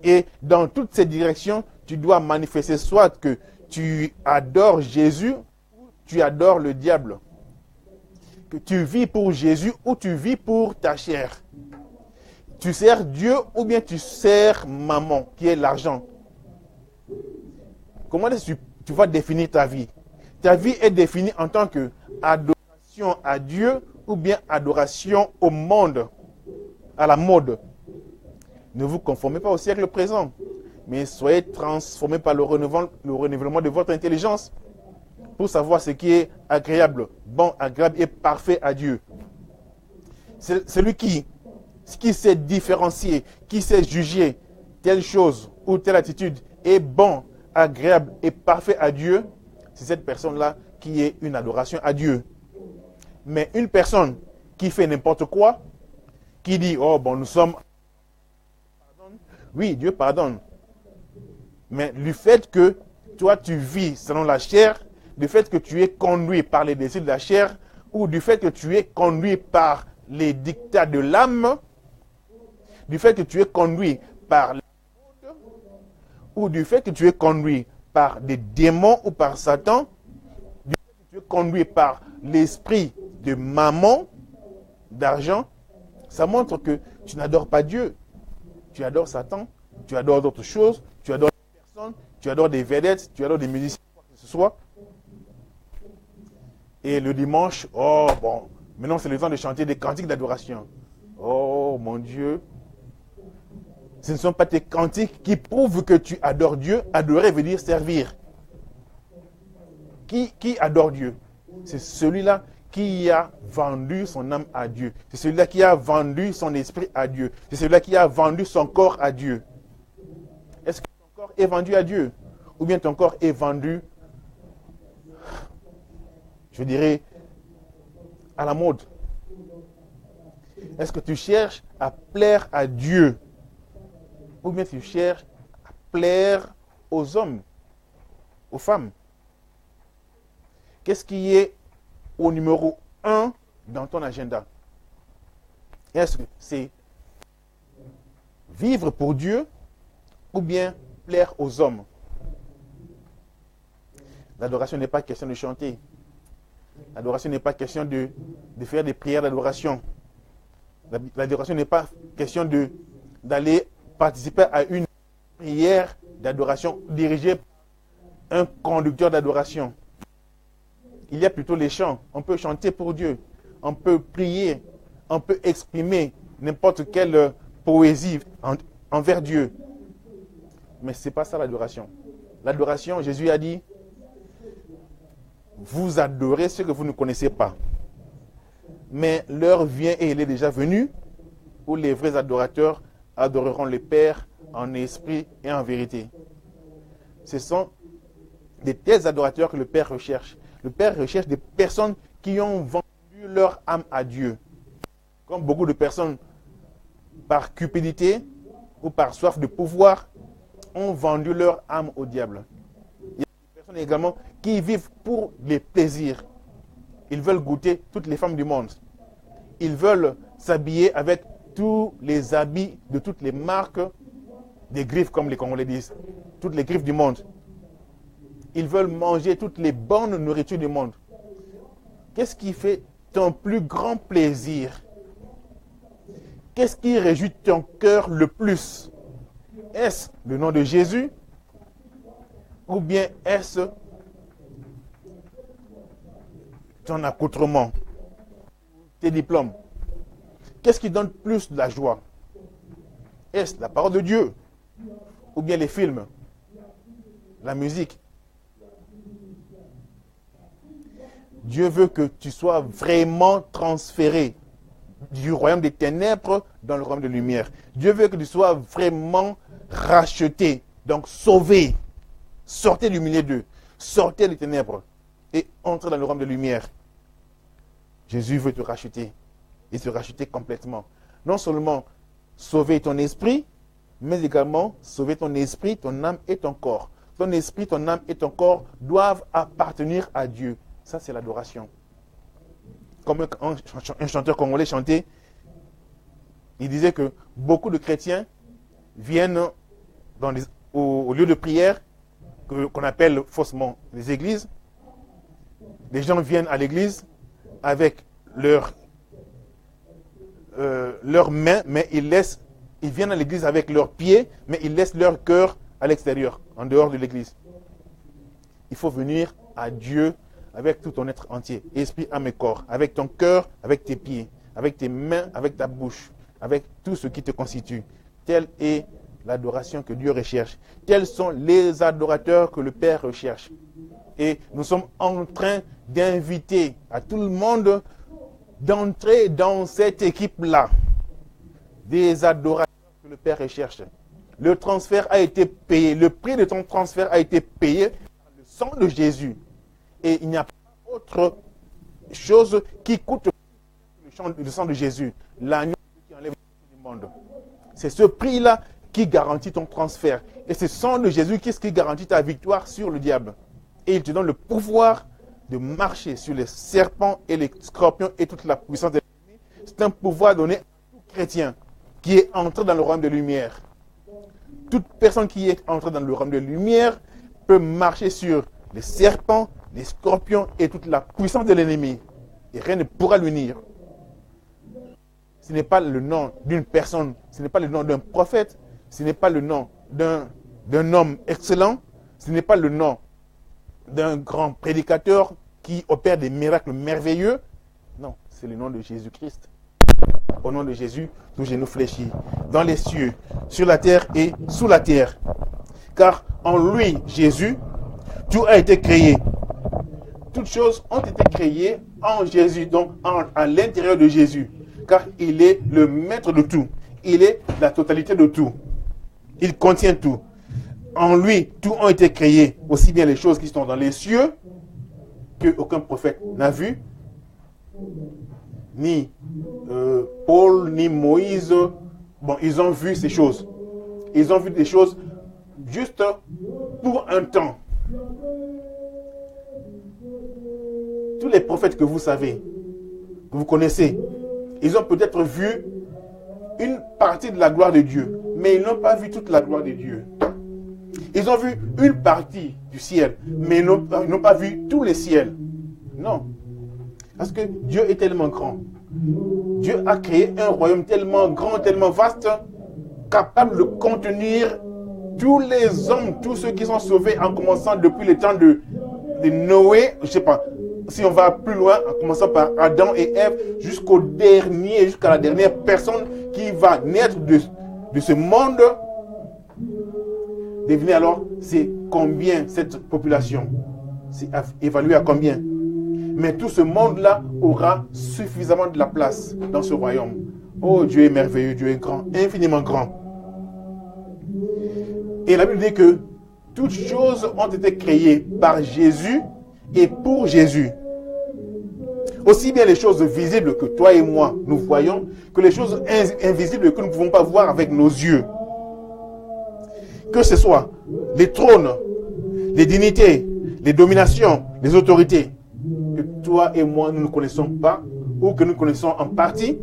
Et dans toutes ces directions, tu dois manifester soit que tu adores Jésus ou tu adores le diable. Que tu vis pour Jésus ou tu vis pour ta chair. Tu sers Dieu ou bien tu sers maman, qui est l'argent. Comment est-ce que tu vas définir ta vie? Ta vie est définie en tant que adoration à Dieu ou bien adoration au monde, à la mode. Ne vous conformez pas au siècle présent, mais soyez transformés par le renouvellement de votre intelligence pour savoir ce qui est agréable, bon, agréable et parfait à Dieu. Celui qui sait différencier, qui sait juger telle chose ou telle attitude est bon, agréable et parfait à Dieu, c'est cette personne-là qui est une adoration à Dieu. Mais une personne qui fait n'importe quoi, qui dit, oh bon, nous sommes... Oui, Dieu pardonne. Mais le fait que toi, tu vis selon la chair, du fait que tu es conduit par les désirs de la chair, ou du fait que tu es conduit par les dictats de l'âme, du fait que tu es conduit par ou du fait que tu es conduit par des démons ou par Satan, du fait que tu es conduit par l'esprit de maman, d'argent, ça montre que tu n'adores pas Dieu. Tu adores Satan, tu adores d'autres choses, tu adores des personnes, tu adores des vedettes, tu adores des musiciens, quoi que ce soit. Et le dimanche, oh bon, maintenant c'est le temps de chanter des cantiques d'adoration. Oh mon Dieu. Ce ne sont pas tes cantiques qui prouvent que tu adores Dieu. Adorer veut dire servir. Qui adore Dieu? C'est celui-là qui a vendu son âme à Dieu. C'est celui-là qui a vendu son esprit à Dieu. C'est celui-là qui a vendu son corps à Dieu. Est-ce que ton corps est vendu à Dieu? Ou bien ton corps est vendu, je dirais, à la mode? Est-ce que tu cherches à plaire à Dieu? Ou bien tu cherches à plaire aux hommes, aux femmes? Qu'est-ce qui est au numéro 1 dans ton agenda? Est-ce que c'est vivre pour Dieu ou bien plaire aux hommes. L'adoration n'est pas question de chanter. L'adoration n'est pas question de faire des prières d'adoration. L'adoration n'est pas question d'aller participer à une prière d'adoration dirigée par un conducteur d'adoration. Il y a plutôt les chants. On peut chanter pour Dieu. On peut prier. On peut exprimer n'importe quelle poésie envers Dieu. Mais ce n'est pas ça l'adoration. L'adoration, Jésus a dit, vous adorez ce que vous ne connaissez pas. Mais l'heure vient et elle est déjà venue où les vrais adorateurs adoreront le Père en esprit et en vérité. Ce sont des tels adorateurs que le Père recherche. Le Père recherche des personnes qui ont vendu leur âme à Dieu. Comme beaucoup de personnes, par cupidité ou par soif de pouvoir, ont vendu leur âme au diable. Il y a des personnes également qui vivent pour les plaisirs. Ils veulent goûter toutes les femmes du monde. Ils veulent s'habiller avec tous les habits de toutes les marques des griffes, comme les Congolais disent. Toutes les griffes du monde. Ils veulent manger toutes les bonnes nourritures du monde. Qu'est-ce qui fait ton plus grand plaisir? Qu'est-ce qui réjouit ton cœur le plus? Est-ce le nom de Jésus? Ou bien est-ce ton accoutrement? Tes diplômes? Qu'est-ce qui donne plus de la joie? Est-ce la parole de Dieu? Ou bien les films? La musique? Dieu veut que tu sois vraiment transféré du royaume des ténèbres dans le royaume de lumière. Dieu veut que tu sois vraiment racheté, donc sauvé. Sortez du milieu d'eux, sortez des ténèbres et entrez dans le royaume de lumière. Jésus veut te racheter et te racheter complètement. Non seulement sauver ton esprit, mais également sauver ton esprit, ton âme et ton corps. Ton esprit, ton âme et ton corps doivent appartenir à Dieu. Ça, c'est l'adoration. Comme un chanteur congolais chantait, il disait que beaucoup de chrétiens viennent au lieu de prière, qu'on appelle faussement les églises. Les gens viennent à l'église avec leurs mains, mais ils viennent à l'église avec leurs pieds, mais ils laissent leur cœur à l'extérieur, en dehors de l'église. Il faut venir à Dieu avec tout ton être entier, esprit, âme et corps, avec ton cœur, avec tes pieds, avec tes mains, avec ta bouche, avec tout ce qui te constitue. Telle est l'adoration que Dieu recherche. Tels sont les adorateurs que le Père recherche. Et nous sommes en train d'inviter à tout le monde d'entrer dans cette équipe-là, des adorateurs que le Père recherche. Le transfert a été payé, le prix de ton transfert a été payé par le sang de Jésus. Et il n'y a pas autre chose qui coûte le sang de Jésus. L'agneau qui enlève le monde. C'est ce prix-là qui garantit ton transfert. Et c'est le sang de Jésus qui garantit ta victoire sur le diable. Et il te donne le pouvoir de marcher sur les serpents et les scorpions et toute la puissance de l'ennemi. C'est un pouvoir donné à tout chrétien qui est entré dans le royaume de lumière. Toute personne qui est entrée dans le royaume de lumière peut marcher sur les serpents, les scorpions et toute la puissance de l'ennemi. Et rien ne pourra l'unir. Ce n'est pas le nom d'une personne, ce n'est pas le nom d'un prophète, ce n'est pas le nom d'un homme excellent, ce n'est pas le nom d'un grand prédicateur qui opère des miracles merveilleux. Non, c'est le nom de Jésus-Christ. Au nom de Jésus, tous genoux fléchis, dans les cieux, sur la terre et sous la terre. Car en lui, Jésus, tout a été créé. Toutes choses ont été créées en Jésus, donc à l'intérieur de Jésus. Car il est le maître de tout. Il est la totalité de tout. Il contient tout. En lui, tout a été créé, aussi bien les choses qui sont dans les cieux, que aucun prophète n'a vu, ni Paul, ni Moïse. Bon, ils ont vu ces choses. Ils ont vu des choses juste pour un temps. Tous les prophètes que vous savez, que vous connaissez, ils ont peut-être vu une partie de la gloire de Dieu. mais ils n'ont pas vu toute la gloire de Dieu. Ils ont vu une partie du ciel, mais ils n'ont pas vu tous les ciels. Non. Parce que Dieu est tellement grand. Dieu a créé un royaume tellement grand, tellement vaste, capable de contenir tous les hommes, tous ceux qui sont sauvés, en commençant depuis le temps de Noé, je ne sais pas, si on va plus loin, en commençant par Adam et Ève, jusqu'à la dernière personne qui va naître de ce monde. Devinez alors, c'est combien cette population? C'est évalué à combien? Mais tout ce monde-là aura suffisamment de la place dans ce royaume. Oh, Dieu est merveilleux, Dieu est grand, infiniment grand. Et la Bible dit que toutes choses ont été créées par Jésus et pour Jésus. Aussi bien les choses visibles que toi et moi nous voyons, que les choses invisibles que nous ne pouvons pas voir avec nos yeux. Que ce soit les trônes, les dignités, les dominations, les autorités, que toi et moi nous ne connaissons pas ou que nous connaissons en partie,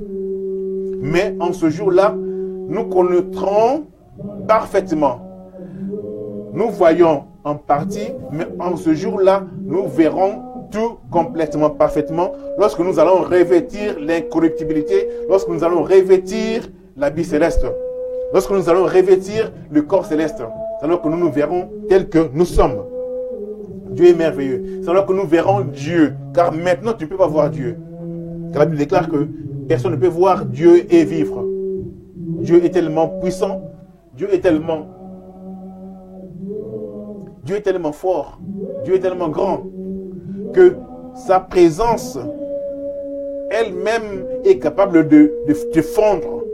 mais en ce jour-là, nous connaîtrons parfaitement. Nous voyons en partie, mais en ce jour-là, nous verrons tout complètement, parfaitement, lorsque nous allons revêtir l'incorruptibilité, lorsque nous allons revêtir l'habit céleste, lorsque nous allons revêtir le corps céleste, c'est alors que nous nous verrons tels que nous sommes. Dieu est merveilleux. C'est alors que nous verrons Dieu, car maintenant tu ne peux pas voir Dieu. Car la Bible déclare que personne ne peut voir Dieu et vivre. Dieu est tellement puissant, Dieu est tellement fort, Dieu est tellement grand, que sa présence elle-même est capable de te fondre.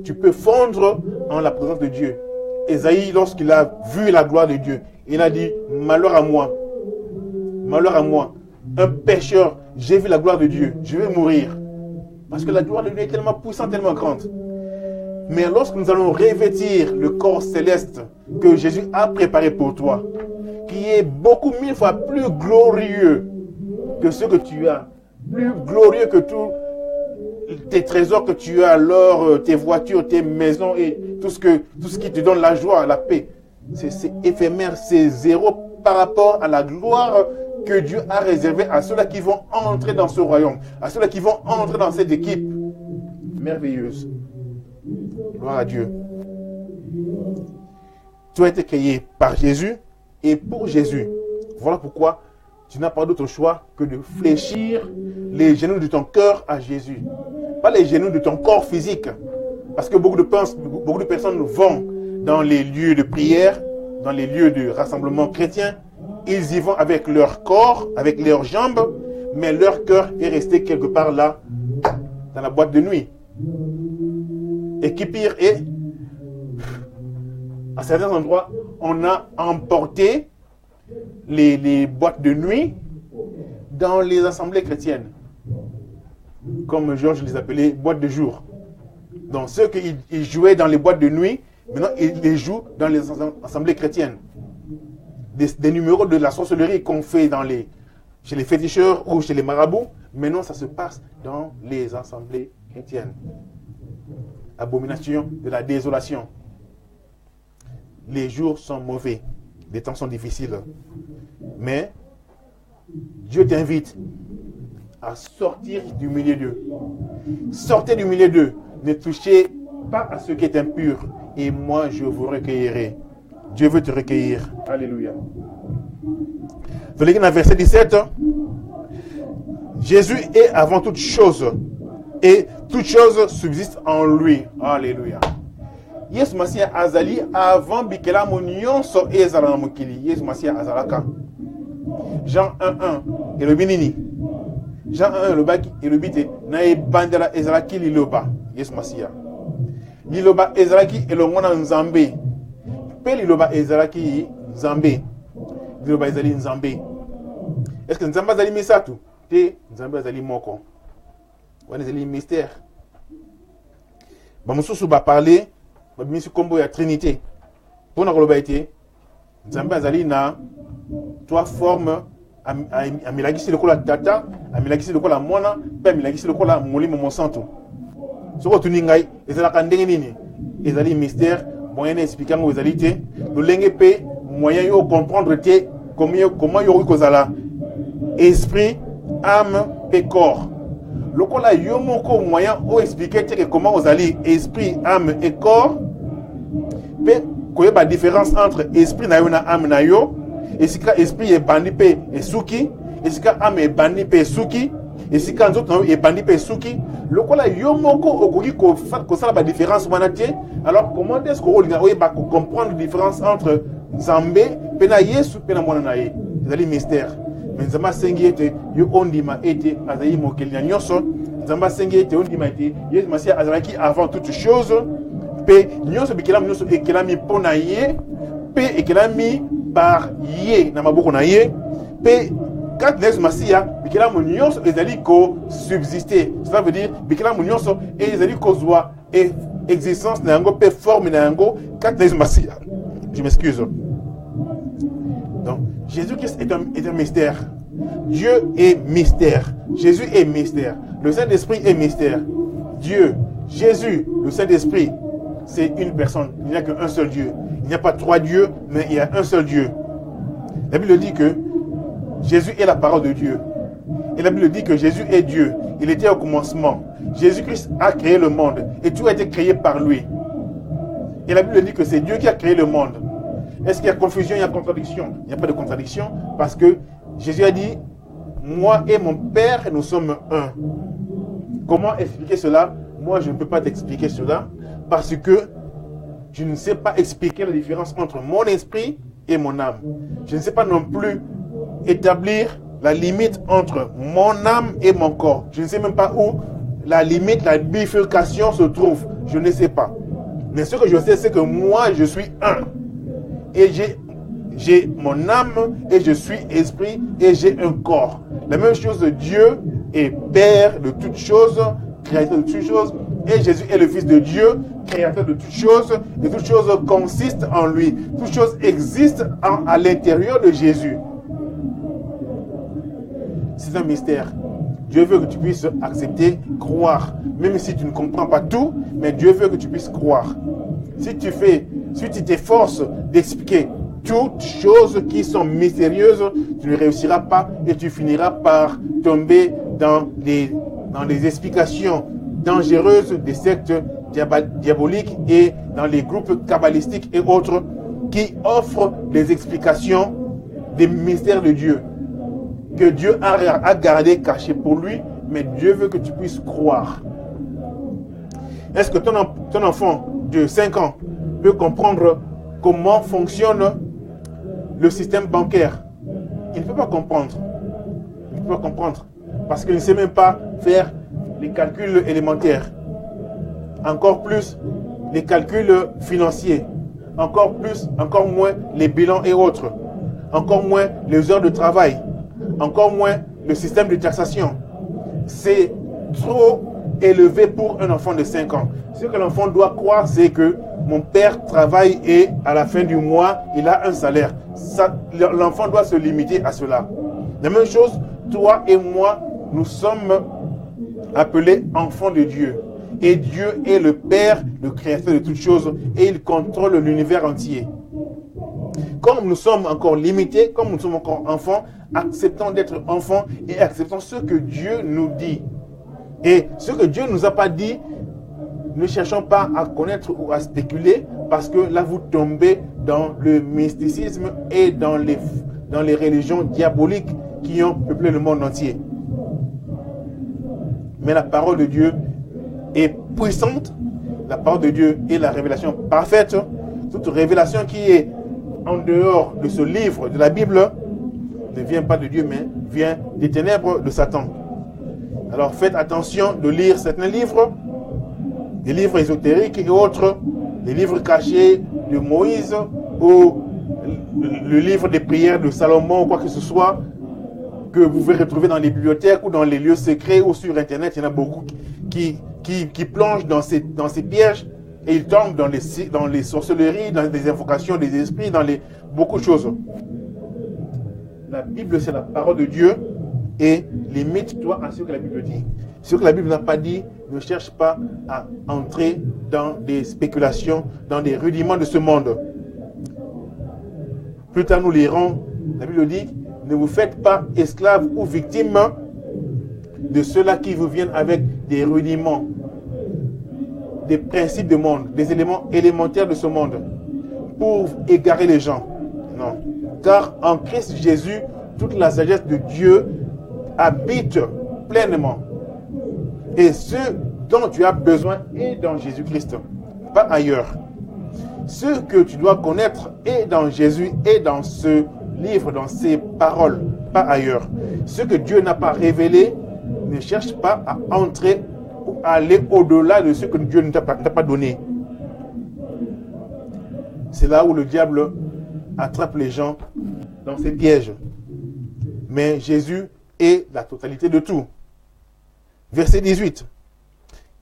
Tu peux fondre en la présence de Dieu. Ésaïe, lorsqu'il a vu la gloire de Dieu, il a dit, malheur à moi, un pécheur, j'ai vu la gloire de Dieu, je vais mourir. Parce que la gloire de Dieu est tellement puissante, tellement grande. Mais lorsque nous allons revêtir le corps céleste que Jésus a préparé pour toi, qui est beaucoup mille fois plus glorieux que ce que tu as, plus glorieux que tous tes trésors que tu as, l'or, tes voitures, tes maisons et tout ce qui te donne la joie, la paix. C'est éphémère, c'est zéro par rapport à la gloire que Dieu a réservée à ceux-là qui vont entrer dans ce royaume, à ceux-là qui vont entrer dans cette équipe merveilleuse. Gloire à Dieu. Tu as été créé par Jésus et pour Jésus. Voilà pourquoi tu n'as pas d'autre choix que de fléchir les genoux de ton cœur à Jésus. Pas les genoux de ton corps physique. Parce que beaucoup de personnes vont dans les lieux de prière, dans les lieux de rassemblement chrétien. Ils y vont avec leur corps, avec leurs jambes, mais leur cœur est resté quelque part là, dans la boîte de nuit. Et qui pire est, à certains endroits, on a emporté les boîtes de nuit dans les assemblées chrétiennes. Comme Georges les appelait boîtes de jour. Donc ceux qui jouaient dans les boîtes de nuit, maintenant ils les jouent dans les assemblées chrétiennes. Des numéros de la sorcellerie qu'on fait chez les féticheurs ou chez les marabouts, maintenant ça se passe dans les assemblées chrétiennes. Abomination de la désolation. Les jours sont mauvais, les temps sont difficiles. Mais Dieu t'invite à sortir du milieu d'eux. Sortez du milieu d'eux. Ne touchez pas à ce qui est impur. Et moi, je vous recueillerai. Dieu veut te recueillir. Alléluia. Vous lisez dans verset 17. Jésus est avant toute chose. Et toute chose subsiste en lui. Alléluia. Yesu Masia azali avant bikela monion so ezala mokili. Yesu Masia azalaka. Jean 1:1 et le binini. Jean 1 le baki et le bité na ebandela ezalaki liloba. Yesu Masia. Liloba ezalaki et le mwana nzambe. Pe liloba ezalaki nzambe. Liloba ezali nzambe. Est-ce que nzambe azali misatu? Te nzambe azali moko. Wana ezali mystère. Ba mususu ba parler ba bimisi kombo ya Trinité. Pona koloba ete nzambe azali na trois formes amilagisi lokola tata, amilagisi lokola mwana, pe amilagisi lokola molimo mosantu. Soko tuni ngai ezalaka ndenge nini? Ezali mystère moyen d'expliquer aux alités, nous l'avons moyen de comprendre comment il y a kozala esprit, âme et corps. Le coup là, il y a moyen d'expliquer comment vous allez esprit, âme et corps. Mais il y a une différence entre esprit et âme. Et si l'esprit est bandi et souki, et si l'âme est bandi et souki, et si l'autre est bandi et souki, le coup là, il y a une différence. Alors, comment est-ce qu'on va comprendre la différence entre Zambé et Yesu et Naye? C'est un mystère. Mais Zamba Sengiete, yo ondima ete, azayi mokelina nyoso, Zamba Sengiete, ondima ete, Yesu Masia azalaki avant toute chose, pe nyoso bikela nyoso ekelami pona ye, pe ekelami par ye na maboko na ye, pe quand Yesu Masia bikela nyoso ezali ko subsister. Ça veut dire bikela nyoso ezali ko zwa existence na yango pe forme na yango quand Yesu Masia. Je m'excuse. Donc, Jésus-Christ est un mystère. Dieu est mystère. Jésus est mystère. Le Saint-Esprit est mystère. Dieu, Jésus, le Saint-Esprit, c'est une personne. Il n'y a qu'un seul Dieu. Il n'y a pas trois dieux, mais il y a un seul Dieu. La Bible dit que Jésus est la parole de Dieu. Et la Bible dit que Jésus est Dieu. Il était au commencement. Jésus-Christ a créé le monde. Et tout a été créé par lui. Et la Bible dit que c'est Dieu qui a créé le monde. Est-ce qu'il y a confusion, il y a contradiction? Il n'y a pas de contradiction parce que Jésus a dit, moi et mon Père, nous sommes un. Comment expliquer cela? Moi, je ne peux pas t'expliquer cela parce que je ne sais pas expliquer la différence entre mon esprit et mon âme. Je ne sais pas non plus établir la limite entre mon âme et mon corps. Je ne sais même pas où la limite, la bifurcation se trouve. Je ne sais pas. Mais ce que je sais, c'est que moi, je suis un. Et j'ai mon âme et je suis esprit et j'ai un corps. La même chose, Dieu est Père de toutes choses, créateur de toutes choses, et Jésus est le Fils de Dieu, créateur de toutes choses, et toutes choses consistent en lui. Toutes choses existent à l'intérieur de Jésus. C'est un mystère. Dieu veut que tu puisses accepter, croire, même si tu ne comprends pas tout, mais Dieu veut que tu puisses croire. Si tu t'efforces d'expliquer toutes choses qui sont mystérieuses, tu ne réussiras pas et tu finiras par tomber dans les explications dangereuses des sectes diaboliques et dans les groupes kabbalistiques et autres qui offrent des explications des mystères de Dieu que Dieu a gardé caché pour lui, mais Dieu veut que tu puisses croire. Est-ce que ton enfant de 5 ans peut comprendre comment fonctionne le système bancaire? Il ne peut pas comprendre. Il ne peut pas comprendre. Parce qu'il ne sait même pas faire les calculs élémentaires. Encore plus les calculs financiers. Encore moins les bilans et autres. Encore moins les heures de travail. Encore moins le système de taxation. C'est trop élevé pour un enfant de 5 ans. Ce que l'enfant doit croire, c'est que mon père travaille et à la fin du mois, il a un salaire. L'enfant doit se limiter à cela. La même chose, toi et moi, nous sommes appelés enfants de Dieu. Et Dieu est le Père, le Créateur de toutes choses, et il contrôle l'univers entier. Comme nous sommes encore limités, comme nous sommes encore enfants, acceptons d'être enfants et acceptons ce que Dieu nous dit. Et ce que Dieu ne nous a pas dit, ne cherchons pas à connaître ou à spéculer, parce que là vous tombez dans le mysticisme et dans les religions diaboliques qui ont peuplé le monde entier. Mais la parole de Dieu est puissante, la parole de Dieu est la révélation parfaite. Toute révélation qui est en dehors de ce livre de la Bible ne vient pas de Dieu, mais vient des ténèbres de Satan. Alors faites attention de lire certains livres, des livres ésotériques et autres, des livres cachés de Moïse ou le livre des prières de Salomon ou quoi que ce soit que vous pouvez retrouver dans les bibliothèques ou dans les lieux secrets ou sur Internet. Il y en a beaucoup qui plongent dans ces pièges et ils tombent dans les sorcelleries, dans les invocations des esprits, dans beaucoup de choses. La Bible, c'est la parole de Dieu et limite-toi à ce que la Bible dit. Ce que la Bible n'a pas dit, ne cherche pas à entrer dans des spéculations, dans des rudiments de ce monde. Plus tard, nous lirons, la Bible dit, ne vous faites pas esclaves ou victimes de ceux-là qui vous viennent avec des rudiments, des principes du monde, des éléments élémentaires de ce monde, pour égarer les gens. Non. Car en Christ Jésus, toute la sagesse de Dieu habite pleinement. Et ce dont tu as besoin est dans Jésus-Christ, pas ailleurs. Ce que tu dois connaître est dans Jésus, est dans ce livre, dans ces paroles, pas ailleurs. Ce que Dieu n'a pas révélé, ne cherche pas à entrer ou à aller au-delà de ce que Dieu ne t'a pas donné. C'est là où le diable attrape les gens dans ces pièges. Mais Jésus est la totalité de tout. Verset 18.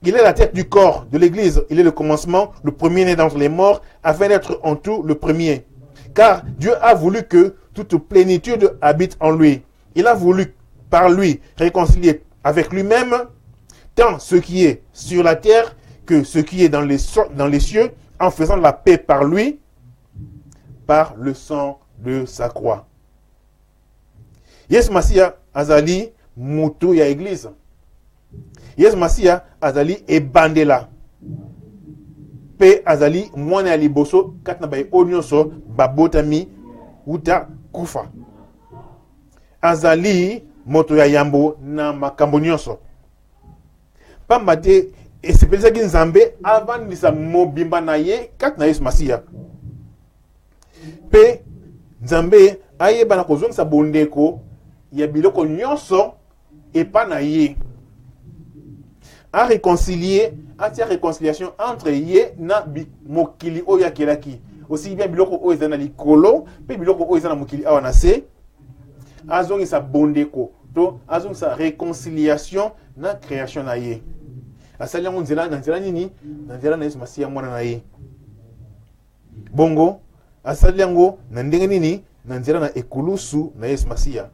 Il est la tête du corps de l'Église. Il est le commencement, le premier-né d'entre les morts, afin d'être en tout le premier. Car Dieu a voulu que toute plénitude habite en lui. Il a voulu, par lui, réconcilier avec lui-même tant ce qui est sur la terre que ce qui est dans les cieux, en faisant la paix par lui, par le sang de sa croix. Yes Masia azali mutu ya église. Yes Masia azali ebandela. Pe azali mwana ya liboso katna bay onyoso babotami uta kufa. Azali moto ya yambo na makambo nyonso. Pamba te esepelisa nzambe avandisa mobimba na ye katna Yes Masia. Pe nzambe ayeba na kozongisa bondeko ya biloko nyonso epa na ye. A réconcilier, a tia réconciliation entre ye na mokili oyo akelaki. Aussi bien biloko oyo ezana likolo, pe biloko oyo ezana mokili awa na se. Azongisa bondeko, to azongisa réconciliation na création na ye. Asali yango nzela na nzela nini? Na nzela na Yesu Masiya mwana na ye. Bongo asali yango na ndenge nini? Na nzela na ekulusu na Yesu Masiya.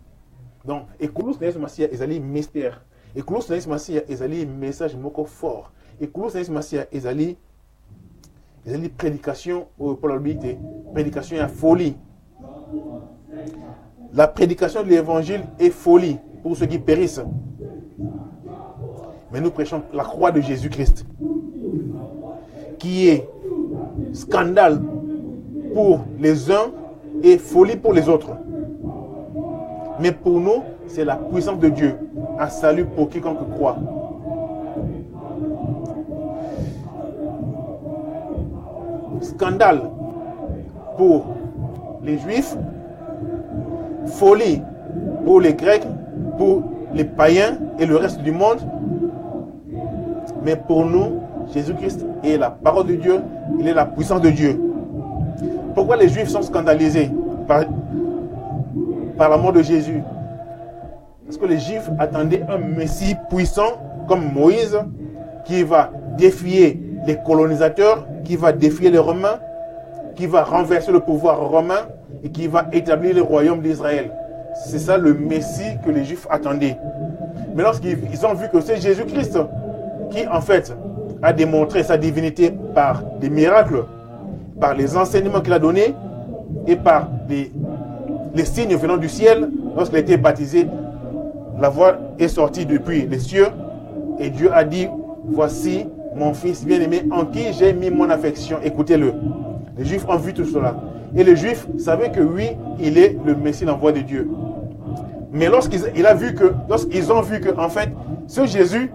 Donc ekulusu na Yesu Masiya ezali mystère. Ekulusu na Yesu Masiya ezali message moko fort. Ekulusu na Yesu Masiya ezali prédication pour l'habité, prédication à folie. La prédication de l'évangile est folie pour ceux qui périssent. Mais nous prêchons la croix de Jésus-Christ, qui est scandale pour les uns et folie pour les autres. Mais pour nous, c'est la puissance de Dieu à salut pour quiconque croit. Scandale pour les Juifs, folie pour les Grecs, pour les païens et le reste du monde. Mais pour nous, Jésus-Christ est la parole de Dieu, il est la puissance de Dieu. Pourquoi les Juifs sont scandalisés par la mort de Jésus? Parce que les Juifs attendaient un Messie puissant comme Moïse qui va défier les colonisateurs, qui va défier les Romains, qui va renverser le pouvoir romain et qui va établir le royaume d'Israël. C'est ça le Messie que les Juifs attendaient. Mais lorsqu'ils ont vu que c'est Jésus-Christ qui en fait a démontré sa divinité par des miracles, par les enseignements qu'il a donnés et par les signes venant du ciel, lorsqu'il a été baptisé, la voix est sortie depuis les cieux et Dieu a dit, voici mon fils bien-aimé en qui j'ai mis mon affection, écoutez-le. Les Juifs ont vu tout cela. Et les Juifs savaient que oui, il est le Messie, l'envoi de Dieu. Mais lorsqu'ils ont vu que en fait, ce Jésus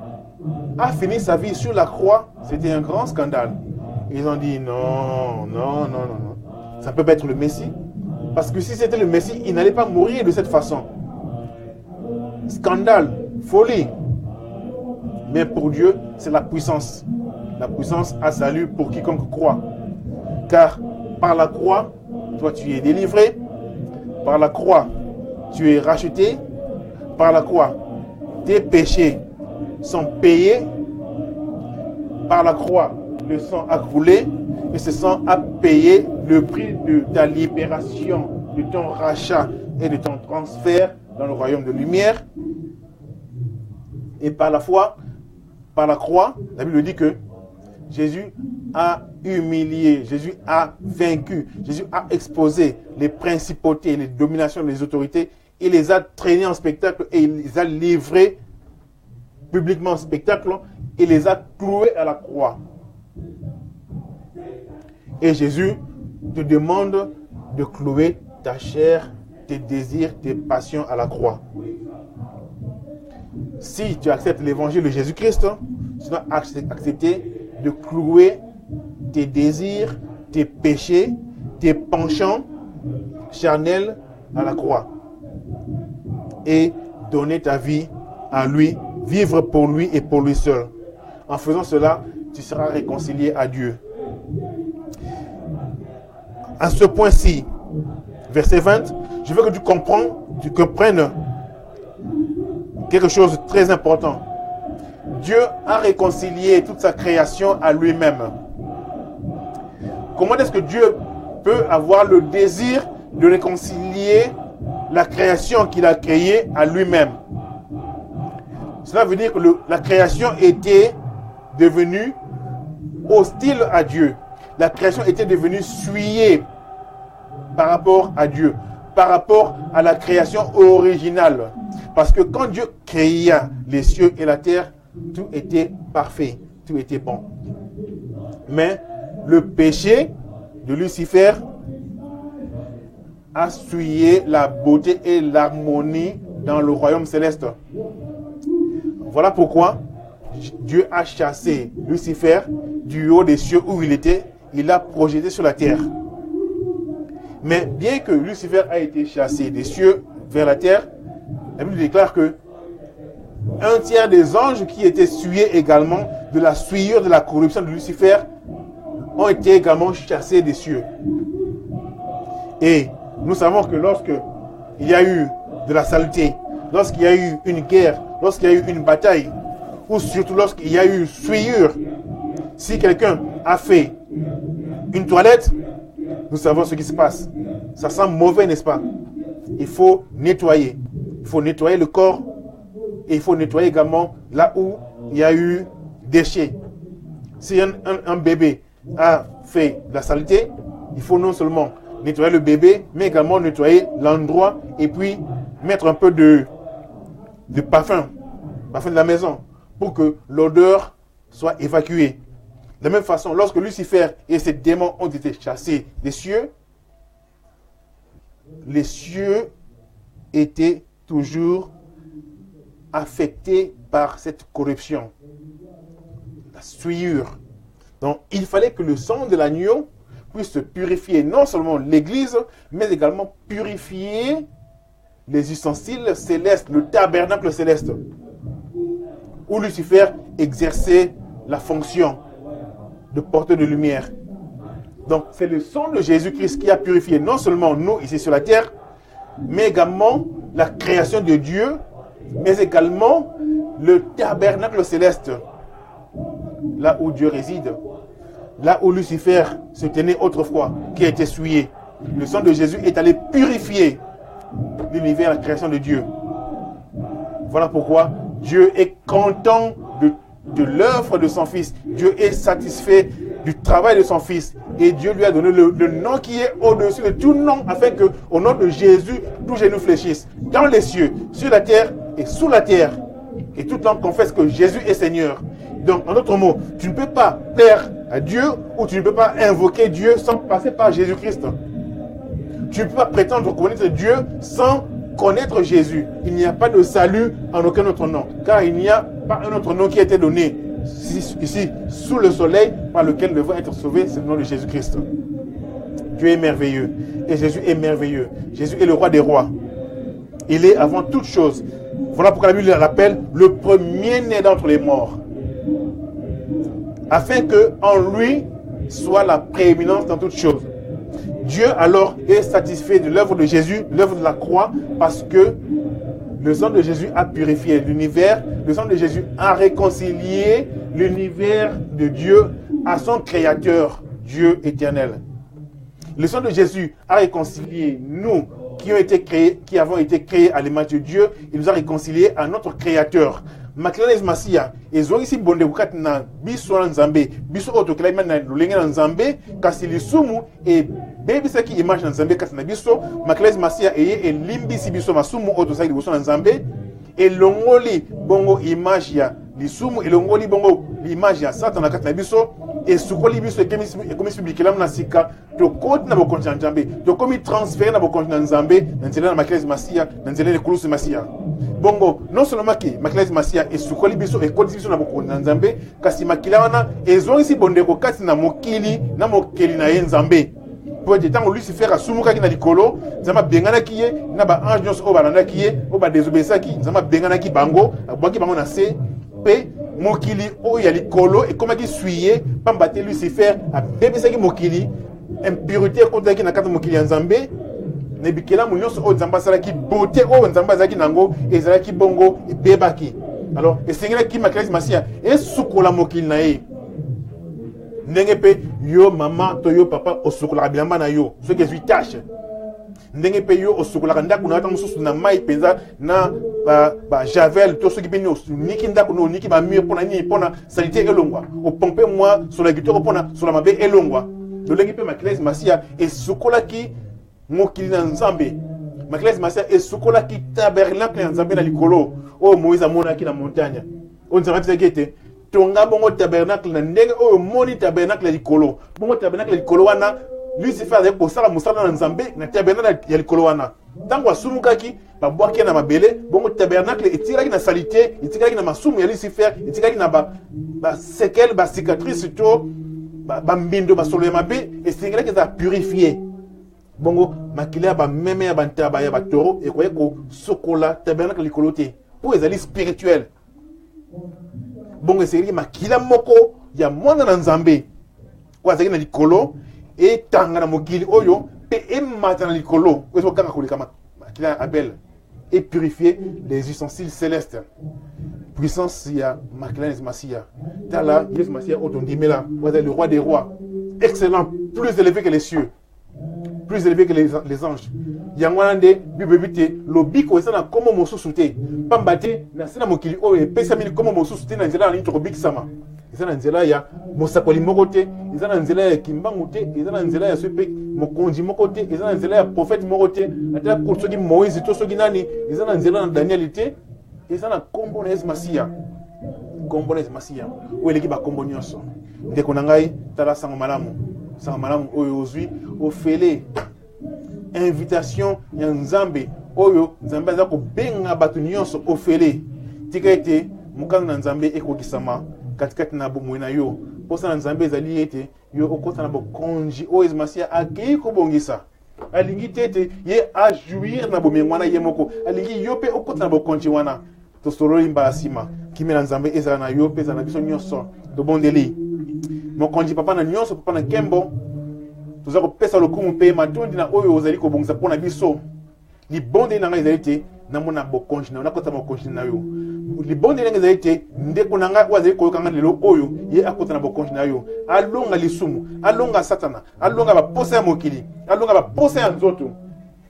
a fini sa vie sur la croix, c'était un grand scandale. Ils ont dit non, ça ne peut pas être le Messie. Parce que si c'était le Messie, il n'allait pas mourir de cette façon. Scandale, folie. Mais pour Dieu, c'est la puissance. La puissance à salut pour quiconque croit. Car par la croix, toi tu es délivré. Par la croix, tu es racheté. Par la croix, tes péchés sont payés. Par la croix, le sang a coulé. Et ce sang a payé le prix de ta libération, de ton rachat et de ton transfert dans le royaume de lumière. Et par la foi, par la croix, la Bible dit que Jésus a humilié, Jésus a vaincu, Jésus a exposé les principautés, les dominations, les autorités, il les a traînés en spectacle et il les a livrés publiquement en spectacle et les a cloués à la croix. Et Jésus te demande de clouer ta chair, tes désirs, tes passions à la croix. Si tu acceptes l'évangile de Jésus-Christ, tu dois accepter de clouer tes désirs, tes péchés, tes penchants charnels à la croix. Et donner ta vie à lui, vivre pour lui et pour lui seul. En faisant cela, tu seras réconcilié à Dieu. À ce point-ci, verset 20, je veux que tu comprennes quelque chose de très important. Dieu a réconcilié toute sa création à lui-même. Comment est-ce que Dieu peut avoir le désir de réconcilier la création qu'il a créée à lui-même? Cela veut dire que la création était devenue hostile à Dieu. La création était devenue souillée par rapport à Dieu, par rapport à la création originale. Parce que quand Dieu créa les cieux et la terre, tout était parfait, tout était bon. Mais le péché de Lucifer a souillé la beauté et l'harmonie dans le royaume céleste. Voilà pourquoi Dieu a chassé Lucifer du haut des cieux où il était, il l'a projeté sur la terre. Mais bien que Lucifer a été chassé des cieux vers la terre, la Bible déclare que un tiers des anges qui étaient souillés également de la souillure de la corruption de Lucifer ont été également chassés des cieux. Et nous savons que lorsque il y a eu de la saleté, lorsqu'il y a eu une guerre, lorsqu'il y a eu une bataille, ou surtout lorsqu'il y a eu souillure, si quelqu'un a fait une toilette, nous savons ce qui se passe. Ça sent mauvais, n'est-ce pas? Il faut nettoyer. Il faut nettoyer le corps et il faut nettoyer également là où il y a eu déchets. Si un bébé a fait de la saleté, il faut non seulement nettoyer le bébé, mais également nettoyer l'endroit et puis mettre un peu de parfum de la maison pour que l'odeur soit évacuée. De la même façon, lorsque Lucifer et ses démons ont été chassés des cieux, les cieux étaient toujours affectés par cette corruption, la souillure. Donc, il fallait que le sang de l'agneau puisse purifier non seulement l'Église, mais également purifier les ustensiles célestes, le tabernacle céleste, où Lucifer exerçait la fonction de porteur de lumière. Donc, c'est le sang de Jésus-Christ qui a purifié non seulement nous ici sur la terre, mais également la création de Dieu, mais également le tabernacle céleste, là où Dieu réside, là où Lucifer se tenait autrefois, qui a été souillé. Le sang de Jésus est allé purifier l'univers, la création de Dieu. Voilà pourquoi Dieu est content de l'œuvre de son Fils. Dieu est satisfait du travail de son Fils. Et Dieu lui a donné le nom qui est au-dessus de tout nom, afin que, au nom de Jésus, tous genou fléchissent, dans les cieux, sur la terre et sous la terre. Et toute langue confesse que Jésus est Seigneur. Donc, en d'autres mots, tu ne peux pas plaire à Dieu ou tu ne peux pas invoquer Dieu sans passer par Jésus-Christ. Tu ne peux pas prétendre connaître Dieu sans connaître Jésus. Il n'y a pas de salut en aucun autre nom, car il n'y a pas un autre nom qui a été donné ici sous le soleil par lequel nous devons être sauvés, c'est le nom de Jésus-Christ. Dieu est merveilleux et Jésus est merveilleux. Jésus est le roi des rois. Il est avant toute chose. Voilà pourquoi la Bible l'appelle le premier-né d'entre les morts, afin que en lui soit la prééminence dans toutes choses. Dieu alors est satisfait de l'œuvre de Jésus, l'œuvre de la croix, parce que le sang de Jésus a purifié l'univers, le sang de Jésus a réconcilié l'univers de Dieu à son Créateur, Dieu éternel. Le sang de Jésus a réconcilié nous qui avons été créés à l'image de Dieu, il nous a réconciliés à notre Créateur. Makilana Masia, ils ont ici bonde kukat na biso na Nzambe, biso otokela na lolenge na Nzambe, kasi lisumu et baby saki image na Nzambe kasi na biso, Makilana Masia et limbi si biso masumu otosaki biso na Nzambe, et longoli bongo image ya lisumu et longoli bongo l'image ya Satan na kati na biso, et sukoli biso et comme publikelam na sika, to koti na bokonzi na Nzambe, to komi transféré na bokonzi na Nzambe, na nzela na Makilana Masia, na nzela na kulusu Masia. Bongo, non seulement que Makilana Masia et sukoli biso et koti biso na bokonzi na Nzambe, kasi makila wana ezongi si bondeko kati na mokili na ye Nzambe. Pour être temps Lucifer a sumuka ki na likolo, Nzamba bengana ki ye, na ba ange nyonso o balanda ki ye, o ba désobéissaki ki, Nzamba bengana ki bango, abwaki bango na se, pe mokili o ya likolo et comme qui suye, pambate Lucifer a bebisaki mokili, impureté contre ki na kati mokili ya Nzambe. Nebikela munyoso o Nzamba sala ki beauté o Nzamba zaki nango ezala ki bongo bebaki. Alors esengela ki Makilana Masia e sukola mokili na ye. Ndenge pe yo mama to yo papa osukola bilamba na yo ce qui est tâche. Ndenge pe yo osukola ndako na tamususu na mai penza na ba javel to ce qui bino niki ndako no niki ba mur pona ni pona salité elongwa. O pomper moi sur la guitare pona sur la mabe elongwa. Ndenge pe Makilana Masia e sukola ki mokili na Nzambe. Makilana Masia e sukola ki tabernacle na Nzambe na likolo. O Moïse amona ki na montagne. On Nzambe tsekete tonga bongo tabernacle na ndenge o moni tabernacle likolo. Bongo tabernacle likolo wana Lucifer a ko sala musala na Nzambe na tabernacle ya likolo wana. Tango asumukaki ba bwaki na mabele bongo tabernacle etiraki na salité, etiraki na masumu ya Lucifer, etiraki na ba séquelles, ba cicatrices to ba mbindo ba solo ya mabe esingelaki za purifier. Bongo makila ba meme ya bantaba ya batoro e ko sokola tabernacle likolo te pour ezali spirituel. Bongo esengeli makila moko ya mwana na Nzambe wazaki na likolo e tanga na mokili oyo pe emata na likolo oyo kaka koleka makila Abel et purifier les ustensiles célestes. Puissance ya Makilana Masia. Tala Yesu Masia otondimela wazali le roi des rois, excellent, plus élevé que les cieux, plus élevé que les anges. Yangwande bibebite lobiko esana komo mosusu te pambate na sina mokili oyo epesa mili komo mosusu te na nzela na ntoko bikisama ezana nzela ya mosakoli moko te ezana nzela ya kimbangu te ezana nzela ya sepe mokonzi moko te ezana nzela ya prophète moko te ata ko soki Moïse to soki nani ezana nzela na Daniel te ezana kombo na Yesu Masia kombo na Yesu Masia oyo eleki ba kombo nyonso ndeko na ngai tala sango malamu oyo ozwi ofele invitation ya Nzambe oyo Nzambe aza ko benga batu nyonso ofele tika ete mukana na Nzambe ekokisama katikati na bomoi na yo posa na Nzambe ezali ete yo okota na bokonzi oyo Yesu Masia akei kobongisa alingi tete ye ajuir na bomengwana ye moko alingi yo pe okota na bokonzi wana to sololi mbala sima kimela Nzambe ezala na yo pe ezala na biso nyonso to bondeli mokonzi papa na nyonso papa na kembo toza kopesa lokumu pe matondi na oyo ozali kobongisa mpona biso libonde na ngai ezali te namona bokonzi na yo nakota bokonzi na yo libonde na ngai ezali te ndeko na ngai oyo azali koyoka ngai lelo oyo ye akota na bokonzi na yo alonga lisumu alonga Satana alonga baposa ya mokili alonga baposa ya nzoto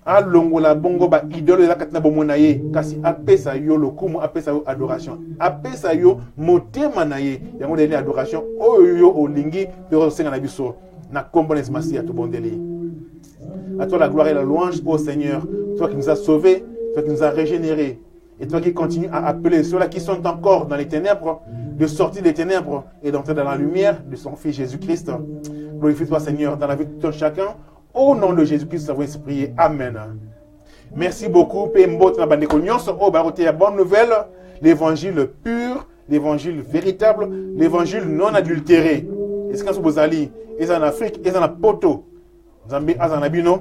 alongola bongo ba idole eza kati na bomoi na ye kasi apesa yo lokumu apesa yo adoration apesa yo motema na ye yango ndeni adoration oyo yo olingi pe osenga na biso na kombo na Yesu Masia to bondeli. À toi la gloire et la louange, ô Seigneur, toi qui nous as sauvés, toi qui nous as régénérés, et toi qui continues à appeler ceux-là qui sont encore dans les ténèbres, de sortir des ténèbres et d'entrer dans la lumière de son Fils Jésus-Christ. Glorifie-toi, Seigneur, dans la vie de tout chacun. Au nom de Jésus-Christ, nous avons prié. Amen. Merci beaucoup. Bonne nouvelle, l'évangile pur, l'évangile véritable, l'évangile non adultéré. Est-ce que vous allez en Afrique, et en Poto, Zambie, en Bino,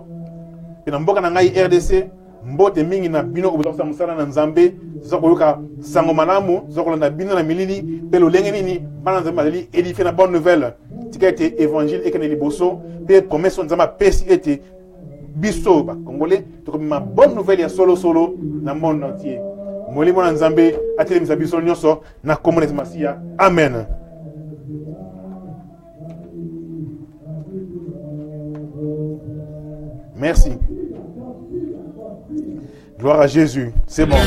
et dans Boka Nangai RDC, Mbote mingi na bino obutosa musala na Nzambe, zokoyoka sango malamu, zokolanda bino na milili, pelo lenge nini, bana Nzambe ali édifier na bonne nouvelle. Tika ete évangile ekene liboso, pe promesse Nzamba pesi ete biso ba Congolais, to ma bonne nouvelle ya solo na monde entier. Molimo na Nzambe atelemisa biso nyonso na kombo na Yesu Masia. Amen. Merci. Gloire à Jésus. C'est bon.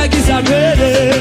Like it's a